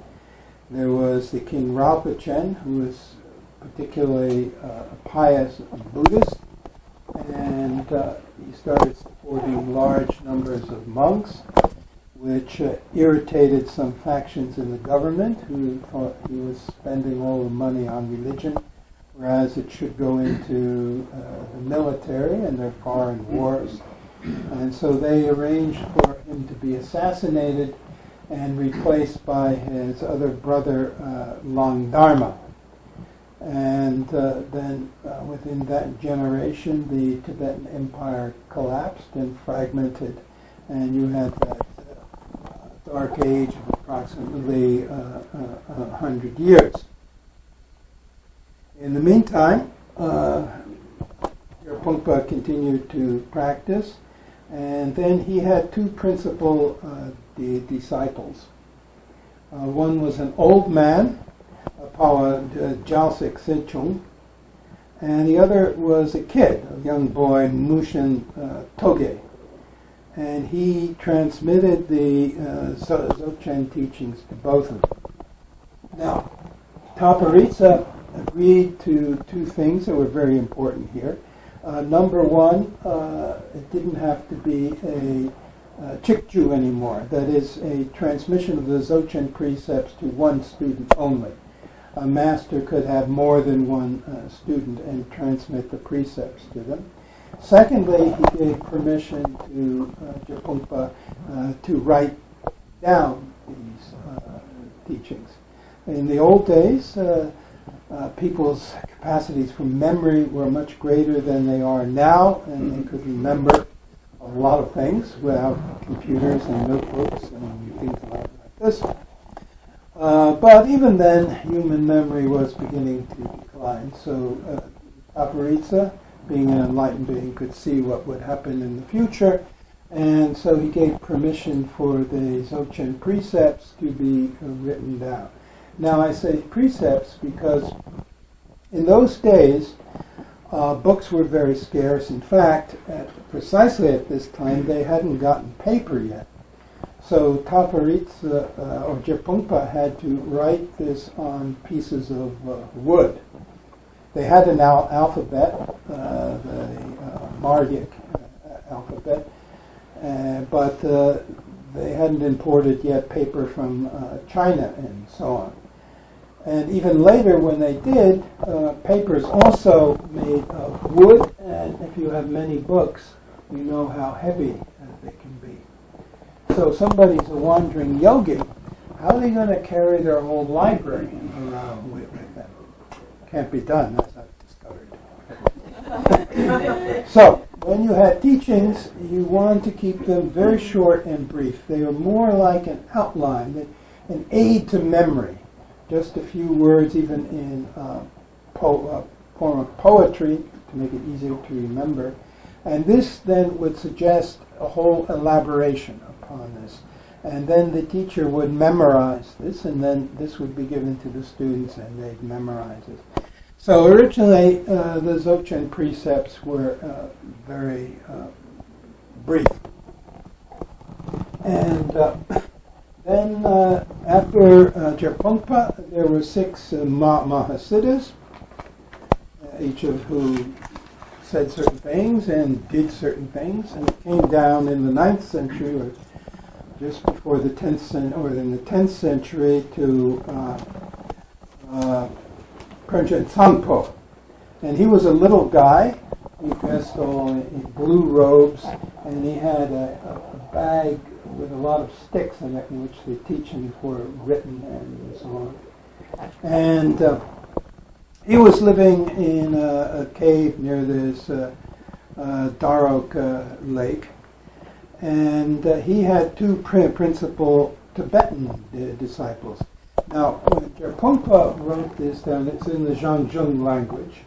there was the king Rinpoche, who was particularly a pious Buddhist, and he started supporting large numbers of monks, which irritated some factions in the government who thought he was spending all the money on religion, whereas it should go into the military and their foreign wars. And so they arranged for him to be assassinated and replaced by his other brother, Long Dharma. And then within that generation, the Tibetan Empire collapsed and fragmented, and you had that dark age of approximately 100 years. In the meantime, Gyerpung continued to practice, and then he had two principal disciples. One was an old man, Gyalshen Institute, and the other was a kid, a young boy, Mushin Toge. And he transmitted the Dzogchen teachings to both of them. Now, Tapihritsa agreed to two things that were very important here. Number one, it didn't have to be a Chikju anymore. That is, a transmission of the Dzogchen precepts to one student only. A master could have more than one student and transmit the precepts to them. Secondly, he gave permission to Gyerpung to write down these teachings. In the old days, people's capacities for memory were much greater than they are now, and they could remember a lot of things without computers and notebooks and things like this. But even then, human memory was beginning to decline. So Tapihritsa, being an enlightened being, could see what would happen in the future, and so he gave permission for the Dzogchen precepts to be written down. Now I say precepts because in those days, books were very scarce. In fact, precisely at this time, they hadn't gotten paper yet. So Tapihritsa or Gyerpung had to write this on pieces of wood. They had an alphabet, the Mardic alphabet, but they hadn't imported yet paper from China and so on. And even later, when they did, paper is also made of wood, and if you have many books, you know how heavy they can be. So somebody's a wandering yogi, how are they going to carry their whole library around with them? Can't be done, as I've discovered. So, when you had teachings, you wanted to keep them very short and brief. They were more like an outline, an aid to memory. Just a few words, even in form of poetry, to make it easier to remember. And this then would suggest a whole elaboration upon this. And then the teacher would memorize this, and then this would be given to the students, and they'd memorize it. So originally, the Dzogchen precepts were very brief. And then after Gyerpung, there were 6 Mahasiddhas, each of who said certain things and did certain things, and it came down in the 9th century, or just before the 10th century, or in the 10th century, to Kuntu Zangpo. And he was a little guy. He dressed all in blue robes, and he had a bag with a lot of sticks in it in which the teachings were written and so on. And he was living in a cave near this Darok Lake, and he had 2 principal Tibetan disciples. Now, when Gyerpung wrote this down, it's in the Zhang-zhung language.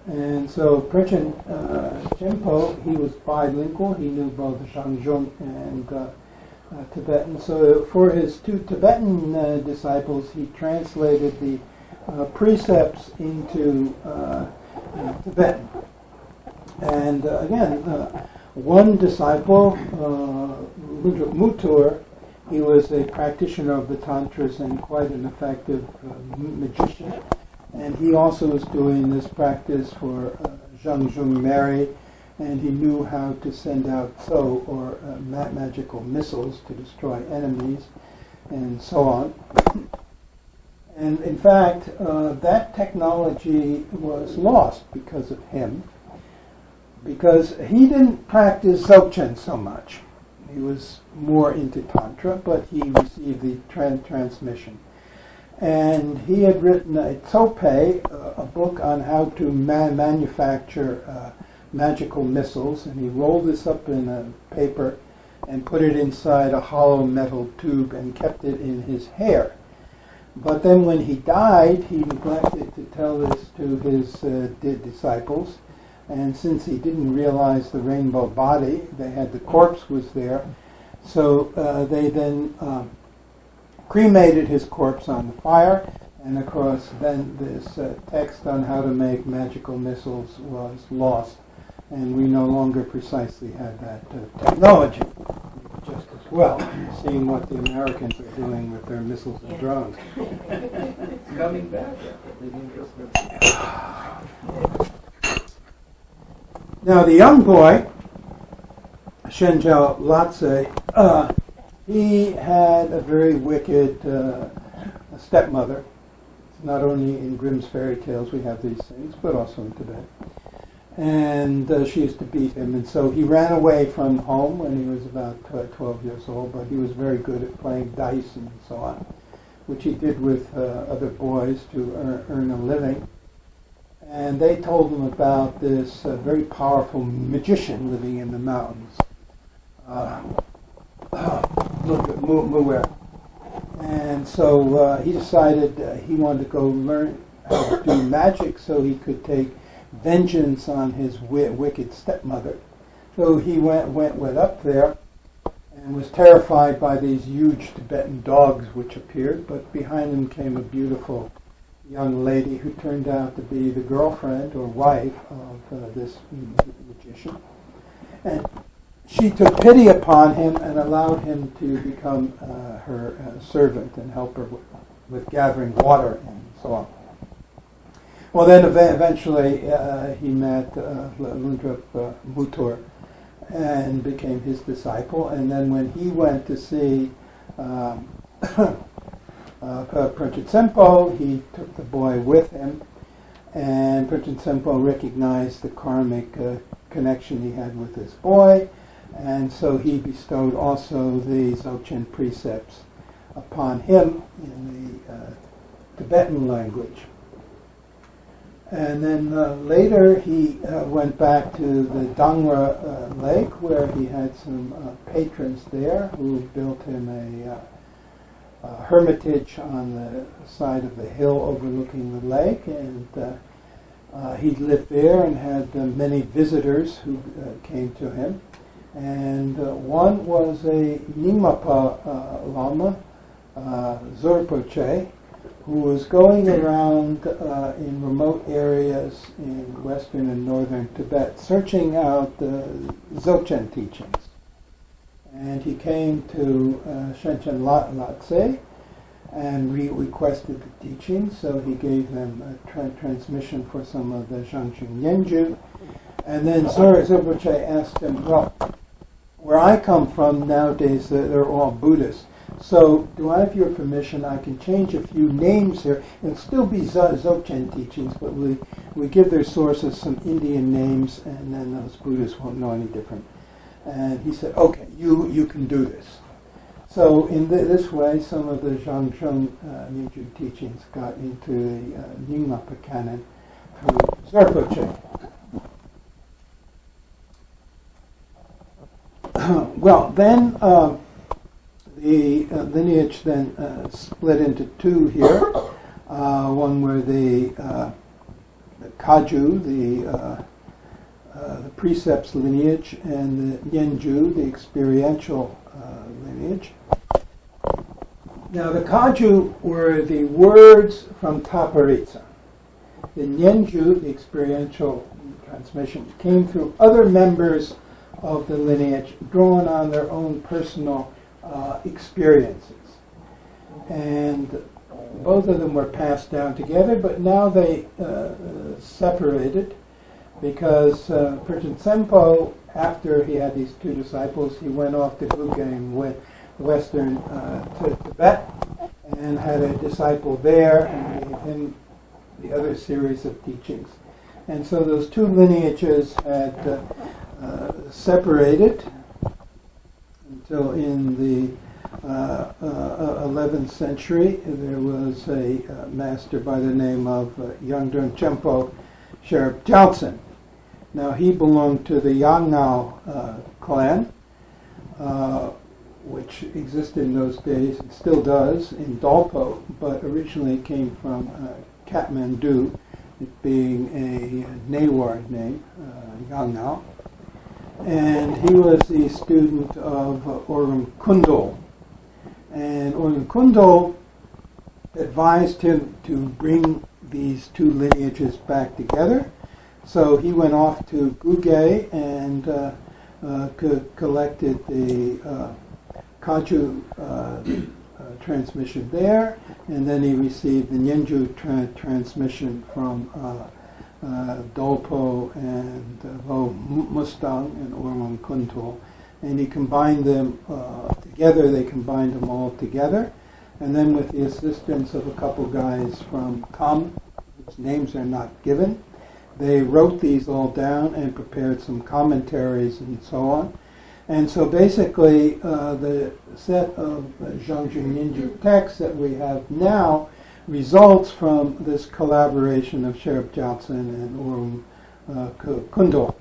And so Precepts Lineage, he was bilingual. He knew both Zhang-zhung and Tibetan. So for his 2 Tibetan disciples, he translated the precepts into Tibetan. And again, one disciple, Mutur, he was a practitioner of the Tantras and quite an effective magician. And he also was doing this practice for Zhang-zhung Nyän-gyüd, and he knew how to send out or magical missiles to destroy enemies, and so on. And in fact, that technology was lost because of him, because he didn't practice Dzogchen so much. He was more into Tantra, but he received the transmission. And he had written a tope, a book on how to manufacture magical missiles, and he rolled this up in a paper and put it inside a hollow metal tube and kept it in his hair. But then when he died, he neglected to tell this to his disciples, and since he didn't realize the rainbow body, the corpse was there, so they then cremated his corpse on the fire, and of course then this text on how to make magical missiles was lost, and we no longer precisely had that technology. Just as well, seeing what the Americans are doing with their missiles and drones. It's coming back. Now the young boy, Shenjiao Latse, he had a very wicked stepmother. Not only in Grimm's fairy tales we have these things, but also in Tibet. And she used to beat him, and so he ran away from home when he was about 12 years old, but he was very good at playing dice and so on, which he did with other boys to earn a living. And they told him about this very powerful magician living in the mountains, Muwer. And so he decided he wanted to go learn how to do magic so he could take vengeance on his wicked stepmother. So he went up there and was terrified by these huge Tibetan dogs which appeared, but behind him came a beautiful young lady who turned out to be the girlfriend or wife of this magician. And she took pity upon him and allowed him to become her servant and help her with gathering water and so on. Well, then eventually he met Lundrup Mutur and became his disciple. And then when he went to see Prajit Tsempo, he took the boy with him. And Prajit Tsempo recognized the karmic connection he had with this boy. And so he bestowed also the Dzogchen precepts upon him in the Tibetan language. And then later he went back to the Darok Lake, where he had some patrons there who built him a hermitage on the side of the hill overlooking the lake. And he lived there and had many visitors who came to him. And one was a Nyingmapa Lama, Zurpoche, who was going around in remote areas in western and northern Tibet, searching out the Dzogchen teachings. And he came to Shenchen Latse and requested the teachings, so he gave them a transmission for some of the Zhang-zhung Nyän-gyüd. And then Zurpoche asked him, well, where I come from nowadays, they're all Buddhists. So, do I have your permission? I can change a few names here. It'll still be Dzogchen teachings, but we give their sources some Indian names, and then those Buddhists won't know any different. And he said, okay, you can do this. So, in this way, some of the Zhang-zhung Nyän-gyüd teachings got into the Nyingmapa canon through Zurpoche. Well, then the lineage then split into two here. One where the Kaju, the Precepts Lineage, and the Nyän-gyüd, the experiential lineage. Now, the Kaju were the words from Tapihritsa. The Nyän-gyüd, the experiential transmission, came through other members of the lineage, drawn on their own personal experiences. And both of them were passed down together, but now they separated because Prajit Tsempo, after he had these two disciples, he went off to Gugeng with Western Tibet and had a disciple there and gave him the other series of teachings. And so those two lineages had separated until in the 11th century, there was a master by the name of Zhang-zhung Nyän-gyüd Sherab Gyalshen. Now he belonged to the Yangao clan, which existed in those days, and still does, in Dolpo, but originally came from Kathmandu, it being a Newar name, Yangao. And he was the student of Orgum Kundul. And Orgum Kundul advised him to bring these two lineages back together. So he went off to Gugay and collected the Kaju transmission there, and then he received the Nyängyüd transmission from Dolpo and Lo Mustang and Orgum Kundul, and he combined them together. They combined them all together, and then with the assistance of a couple guys from Kham, whose names are not given, they wrote these all down and prepared some commentaries and so on. And so basically, the set of Zhang-zhung Nyän-gyüd texts that we have now results from this collaboration of Sherab Gyalshen and Orgum Kundul.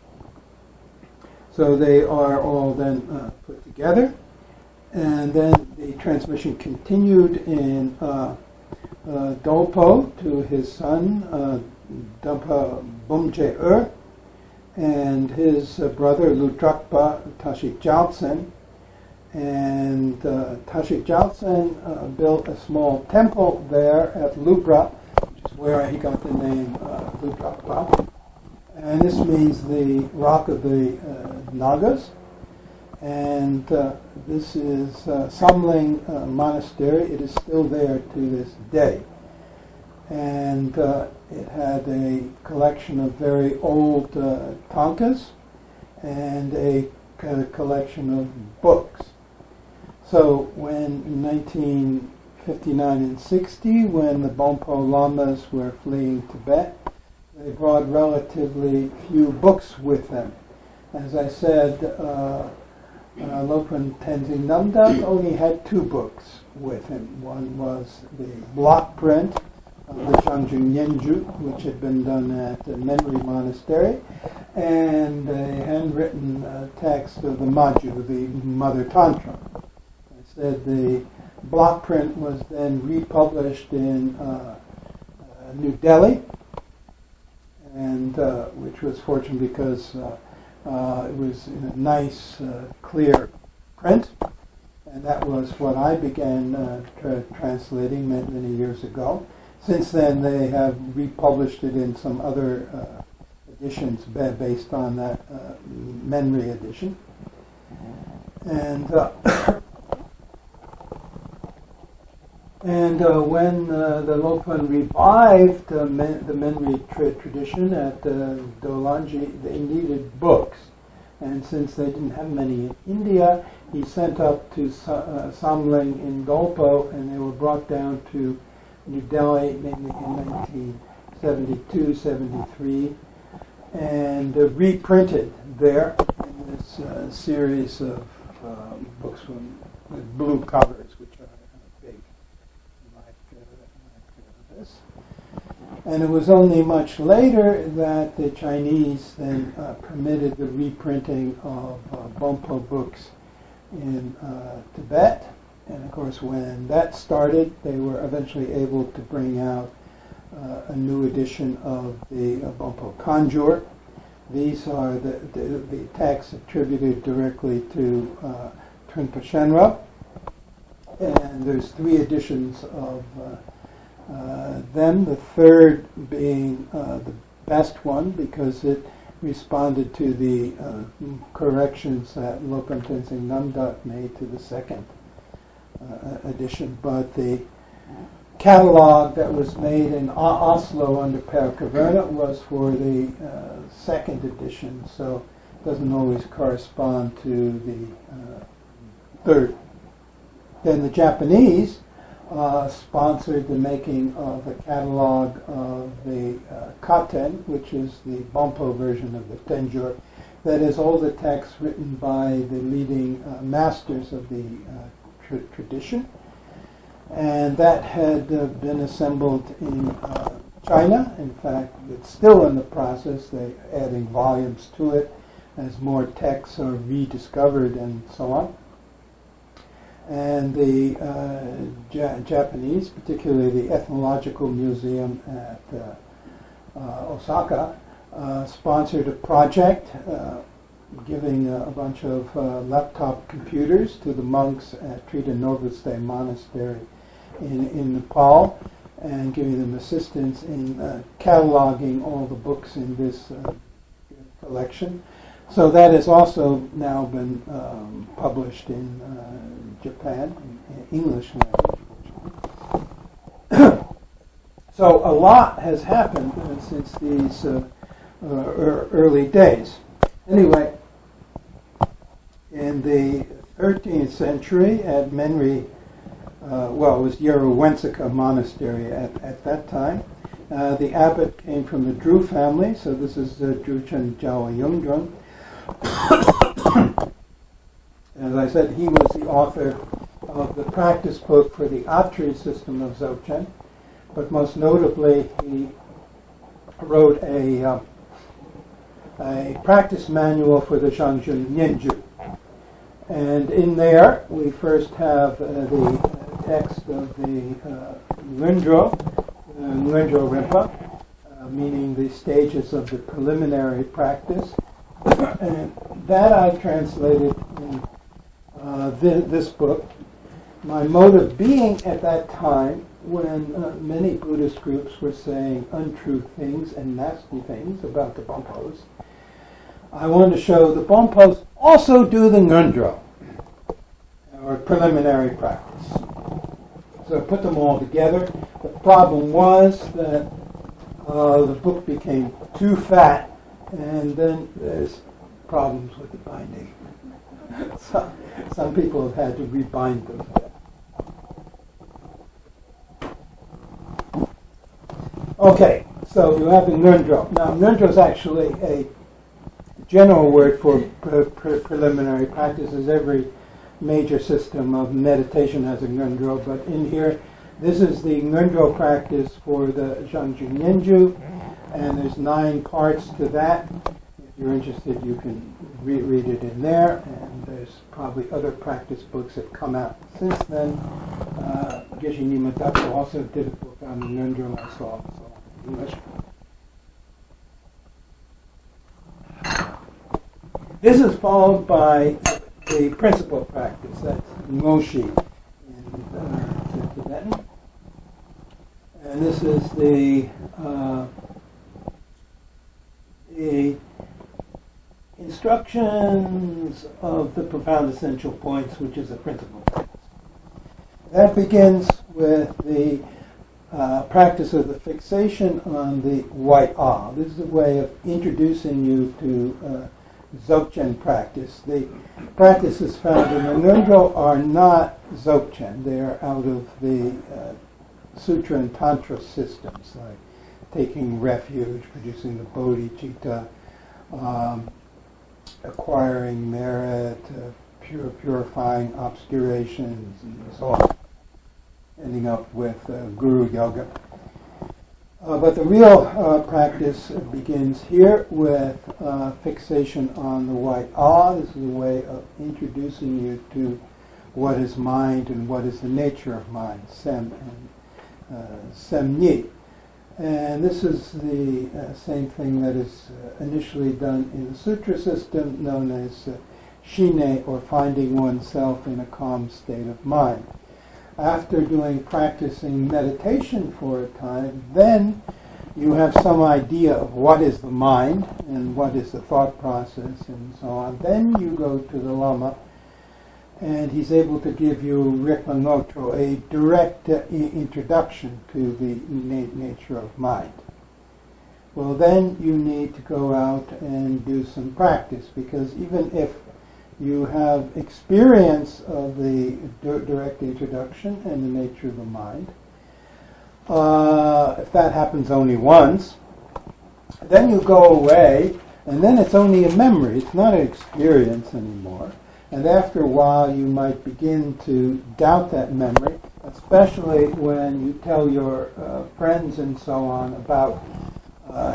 So they are all then put together, and then the transmission continued in Dolpo to his son, Dampa Bumje and his brother Ludrakpa Tashik Gyalshen. And Tashik Gyalshen built a small temple there at Lubra, which is where he got the name Ludrakpa. And this means the rock of the Nagas. And this is Samling Monastery. It is still there to this day. And it had a collection of very old tankas and a collection of books. So when in 1959 and 60, when the Bönpo lamas were fleeing Tibet, they brought relatively few books with them. As I said, Lopon Tenzing Namdak only had 2 books with him. One was the block print of the Zhang-zhung Nyän-gyüd, which had been done at the Menri Monastery, and a handwritten text of the Maju, the Mother Tantra. I said the block print was then republished in New Delhi, and which was fortunate because it was in a nice, clear print, and that was what I began translating many years ago. Since then, they have republished it in some other editions based on that Menri edition. And when the Lopon revived the Menri tradition at Dolanji, they needed books. And since they didn't have many in India, he sent up to Samling in Dolpo, and they were brought down to New Delhi mainly in 1972, 73, and reprinted there in this series of books with blue covers, which are big, like this. And it was only much later that the Chinese then permitted the reprinting of Bönpo books in Tibet. And of course, when that started, they were eventually able to bring out a new edition of the Bönpo Kanjur. These are the texts attributed directly to Trungpa Shenra. And there's 3 editions of them, the third being the best one because it responded to the corrections that Lopon Tenzing Namdak made to the second edition, but the catalog that was made in Oslo under Per Kaverna was for the second edition, so it doesn't always correspond to the third. Then the Japanese sponsored the making of a catalog of the Katen, which is the Bönpo version of the Tenjur. That is all the texts written by the leading masters of the tradition. And that had been assembled in China. In fact, it's still in the process. They're adding volumes to it as more texts are rediscovered and so on. And the Japanese, particularly the Ethnological Museum at Osaka, sponsored a project giving a bunch of laptop computers to the monks at Northwestern Monastery in Nepal, and giving them assistance in cataloging all the books in this collection. So that has also now been published in Japan, in English language. So a lot has happened since these early days. Anyway, in the 13th century at Menri, it was Yerowensika Monastery at that time, the abbot came from the Dru family, so this is Drüchen Jiao Yungdrung. As I said, he was the author of the practice book for the Atri system of Dzogchen, but most notably he wrote a practice manual for the Zhang-zhung Nyän-gyüd. And in there we first have the text of the Ngöndro Rinpa, meaning the stages of the preliminary practice. And that I translated in this book. My motive being at that time when many Buddhist groups were saying untrue things and nasty things about the Bönpos, I wanted to show the Bönpos also do the Ngöndro, or preliminary practice. So I put them all together. The problem was that the book became too fat, and then there's problems with the binding. Some people have had to rebind them. Okay, so you have the Ngöndro. Now, Ngöndro is actually a general word for preliminary practices. Every major system of meditation has a Ngöndro, but in here, this is the Ngöndro practice for the Zhang-zhung Nyän-gyüd, and there's 9 parts to that. If you're interested, you can read it in there, and there's probably other practice books that come out since then. Geshe Nyima Dapo also did a book on the Ngöndro, I saw, so English. This is followed by the principal practice, that's Ngoshi in Tibetan. And this is the instructions of the profound essential points, which is the principal practice. That begins with the practice of the fixation on the white Ah. This is a way of introducing you to Dzogchen practice. The practices found in the Ngöndro are not Dzogchen. They are out of the Sutra and Tantra systems, like taking refuge, producing the bodhicitta, acquiring merit, purifying obscurations, and so on, ending up with guru yoga. But the real practice begins here with fixation on the white Ah. This is a way of introducing you to what is mind and what is the nature of mind, Sem and Sem-nyi. And this is the same thing that is initially done in the sutra system, known as shine, or finding oneself in a calm state of mind. After practicing meditation for a time, then you have some idea of what is the mind and what is the thought process and so on. Then you go to the Lama, and he's able to give you Rikpa-ngotro, a direct introduction to the innate nature of mind. Well, then you need to go out and do some practice, because even if you have experience of the direct introduction and the nature of the mind, if that happens only once, then you go away, and then it's only a memory. It's not an experience anymore. And after a while, you might begin to doubt that memory, especially when you tell your friends and so on about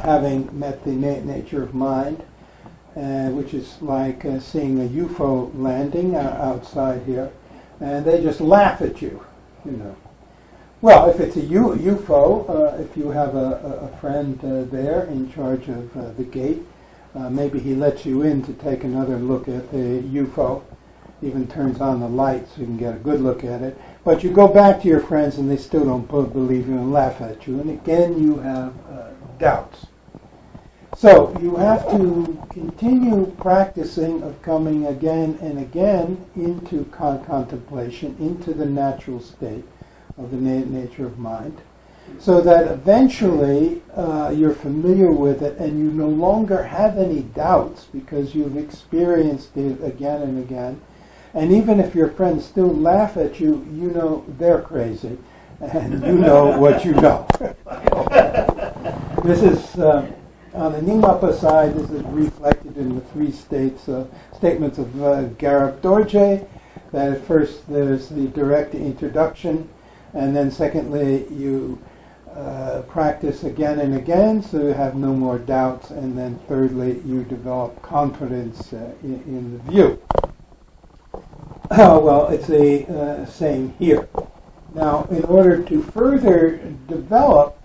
having met the innate nature of mind, which is like seeing a UFO landing outside here, and they just laugh at you, you know. Well, if it's a UFO, if you have a friend there in charge of the gate, maybe he lets you in to take another look at the UFO, even turns on the light so you can get a good look at it. But you go back to your friends and they still don't believe you and laugh at you. And again, you have doubts. So you have to continue practicing of coming again and again into contemplation, into the natural state of the nature of mind, so that eventually you're familiar with it and you no longer have any doubts because you've experienced it again and again. And even if your friends still laugh at you, you know they're crazy, and you know what you know. This is, on the Nyingmapa side, this is reflected in the three statements of Gyerpung Nangzher, that at first there's the direct introduction, and then secondly you practice again and again, so you have no more doubts, and then thirdly you develop confidence in the view. Well, it's a same here. Now, in order to further develop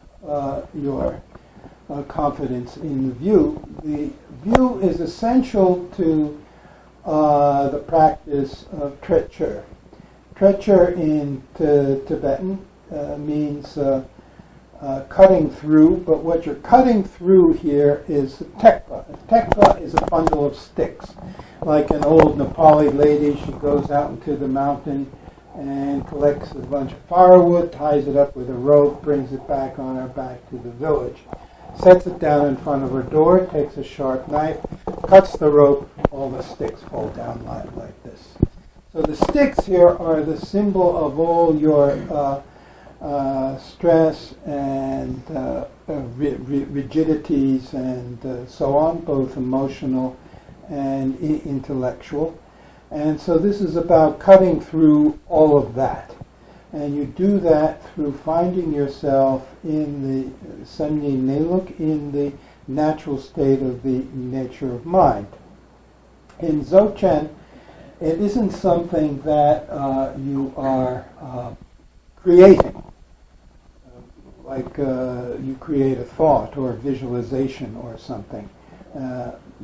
your confidence in the view is essential to the practice of Trekchur. Trekchur in Tibetan means cutting through, but what you're cutting through here is tekpa. Tekpa is a bundle of sticks. Like an old Nepali lady, she goes out into the mountain and collects a bunch of firewood, ties it up with a rope, brings it back on her back to the village, sets it down in front of her door, takes a sharp knife, cuts the rope, all the sticks fall down like this. So the sticks here are the symbol of all your stress and rigidities and so on, both emotional and intellectual. And so this is about cutting through all of that. And you do that through finding yourself in the Samye Neluk, in the natural state of the nature of mind. In Dzogchen, it isn't something that you are creating, like you create a thought or a visualization or something.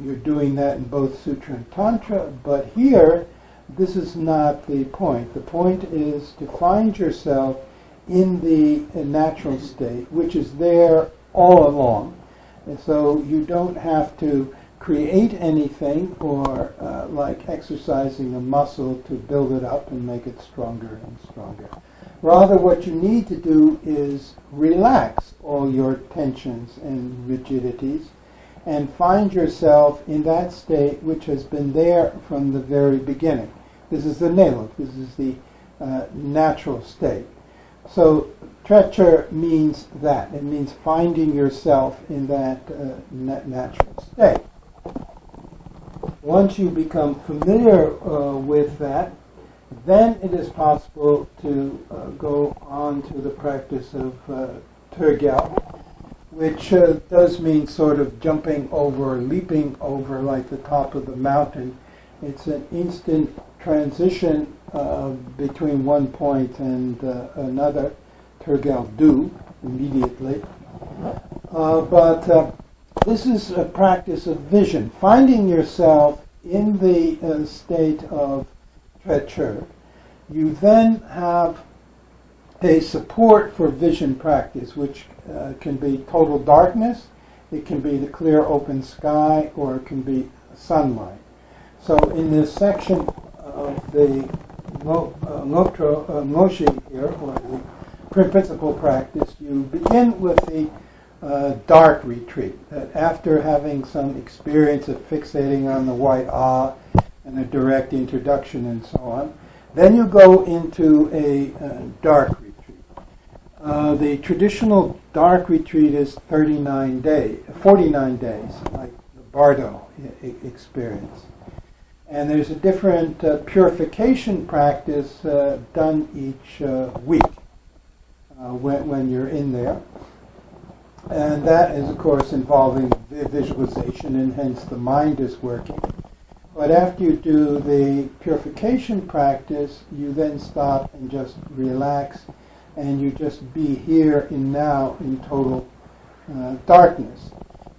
You're doing that in both Sutra and Tantra, but here, this is not the point. The point is to find yourself in the natural state, which is there all along. And so you don't have to create anything or like exercising a muscle to build it up and make it stronger and stronger. Rather, what you need to do is relax all your tensions and rigidities and find yourself in that state which has been there from the very beginning. This is the Neluk, this is the natural state. So Trekchur means that. It means finding yourself in that natural state. Once you become familiar with that, then it is possible to go on to the practice of Turgyal, which does mean sort of jumping over, leaping over like the top of the mountain. It's an instant transition between one point and another. Turgyal do, immediately. But this is a practice of vision, finding yourself in the state of Trekchur. You then have a support for vision practice, which can be total darkness, it can be the clear open sky, or it can be sunlight. So in this section of the Moshi here, or the principal practice, you begin with the dark retreat. That after having some experience of fixating on the white and a direct introduction and so on, then you go into a dark retreat. The traditional dark retreat is 49 days, like the Bardo experience. And there's a different purification practice done each week when you're in there. And that is, of course, involving visualization, and hence the mind is working. But after you do the purification practice, you then stop and just relax, and you just be here and now in total darkness.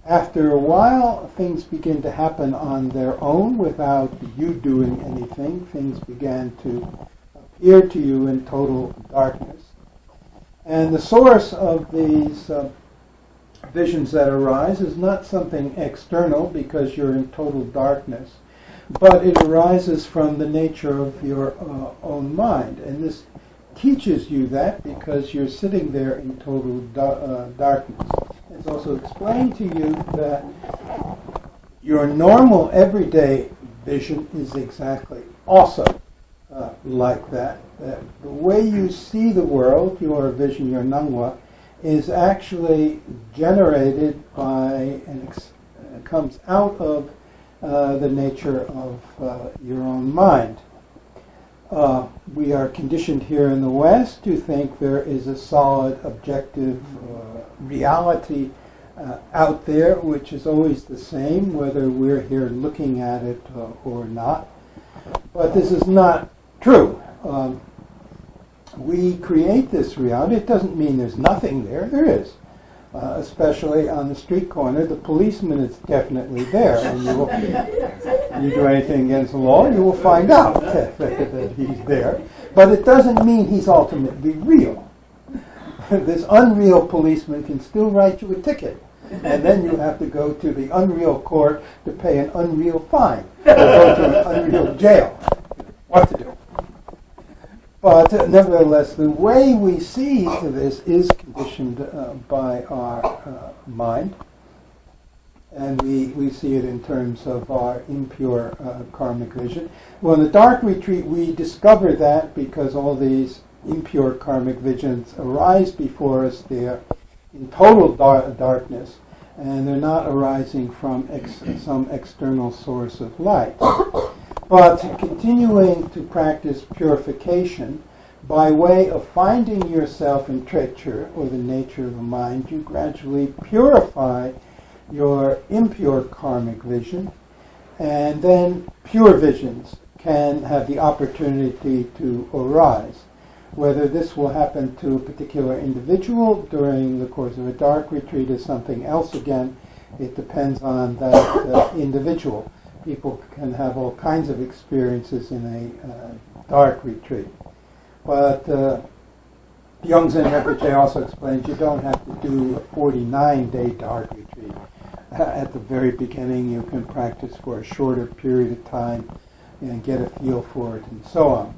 After a while, things begin to happen on their own without you doing anything. Things began to appear to you in total darkness. And the source of these visions that arise is not something external because you're in total darkness, but it arises from the nature of your own mind. And this teaches you that because you're sitting there in total darkness. It's also explained to you that your normal everyday vision is exactly also like that. That the way you see the world, your vision, your nangwa, is actually generated by and comes out of the nature of your own mind. We are conditioned here in the West to think there is a solid, objective reality out there, which is always the same, whether we're here looking at it or not. But this is not true. We create this reality. It doesn't mean there's nothing there. There is. Especially on the street corner, the policeman is definitely there. And you do anything against the law, you will find out that he's there. But it doesn't mean he's ultimately real. This unreal policeman can still write you a ticket. And then you have to go to the unreal court to pay an unreal fine. Or go to an unreal jail. What to do? But nevertheless, the way we see this is conditioned by our mind. And we see it in terms of our impure karmic vision. Well, in the dark retreat, we discover that because all these impure karmic visions arise before us. They are in total darkness, and they're not arising from some external source of light. But continuing to practice purification, by way of finding yourself in treacher, or the nature of the mind, you gradually purify your impure karmic vision, and then pure visions can have the opportunity to arise. Whether this will happen to a particular individual during the course of a dark retreat is something else again. It depends on that individual. People can have all kinds of experiences in a dark retreat. But Zhang-zhung Nyän-gyüd also explains you don't have to do a 49-day dark retreat. At the very beginning, you can practice for a shorter period of time and get a feel for it and so on.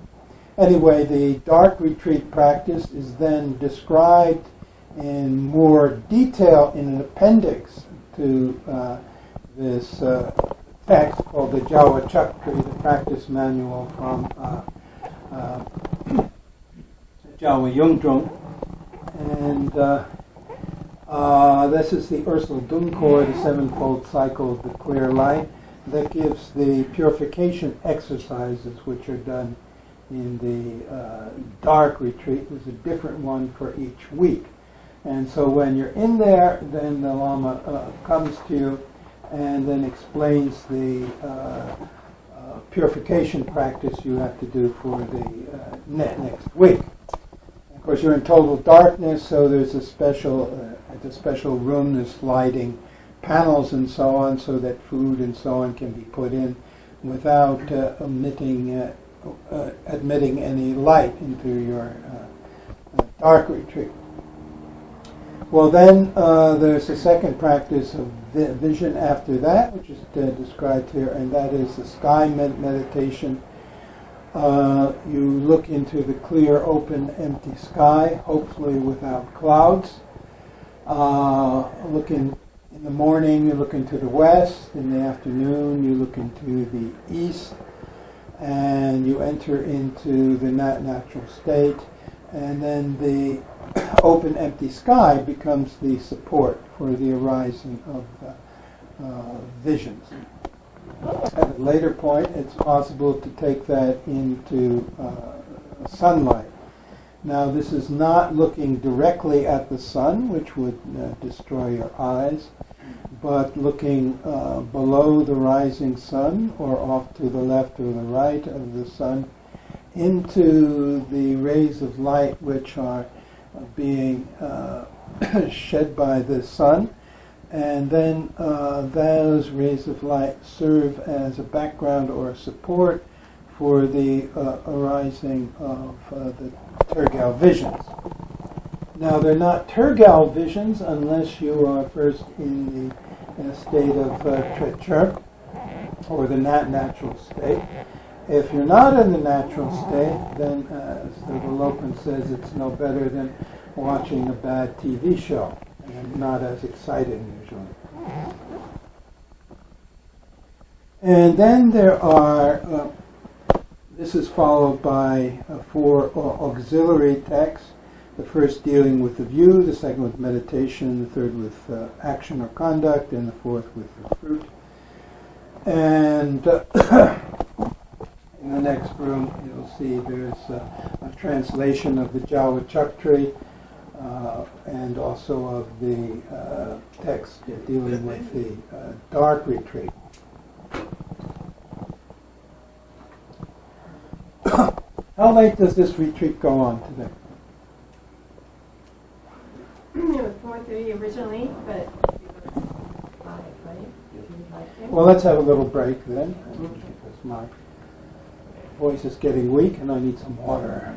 Anyway, the dark retreat practice is then described in more detail in an appendix to this text called the Gyalshen Chapter, the practice manual from Gyalshen. And this is the Ursula Dunkor, the sevenfold cycle of the clear light, that gives the purification exercises which are done in the dark retreat. There's a different one for each week. And so when you're in there, then the Lama comes to you and then explains the purification practice you have to do for the next week. Of course, you're in total darkness, so there's a special at the special room, there's lighting panels and so on, so that food and so on can be put in without admitting any light into your dark retreat. Well, then there's a second practice of vision after that, which is described here, and that is the sky meditation. You look into the clear, open, empty sky, hopefully without clouds. In the morning, you look into the west. In the afternoon, you look into the east. And you enter into the natural state. And then the open, empty sky becomes the support for the arising of visions. At a later point, it's possible to take that into sunlight. Now, this is not looking directly at the sun, which would destroy your eyes, but looking below the rising sun, or off to the left or the right of the sun, into the rays of light which are being shed by the sun, and then those rays of light serve as a background or a support for the arising of the Turgal visions. Now, they're not Turgal visions unless you are first in the state of Trecher, or the natural state. If you're not in the natural state, then, as the Lopen says, it's no better than watching a bad TV show, and not as exciting usually. And then there are, this is followed by 4 auxiliary texts, the first dealing with the view, the second with meditation, the third with action or conduct, and the fourth with the fruit. And in the next room, you'll see there's a translation of the Jawa Chakri, and also of the text dealing with the dark retreat. How late does this retreat go on today? It was 4:30 originally, but 5, right? If you'd like it. Well, let's have a little break then, because my voice is getting weak and I need some water.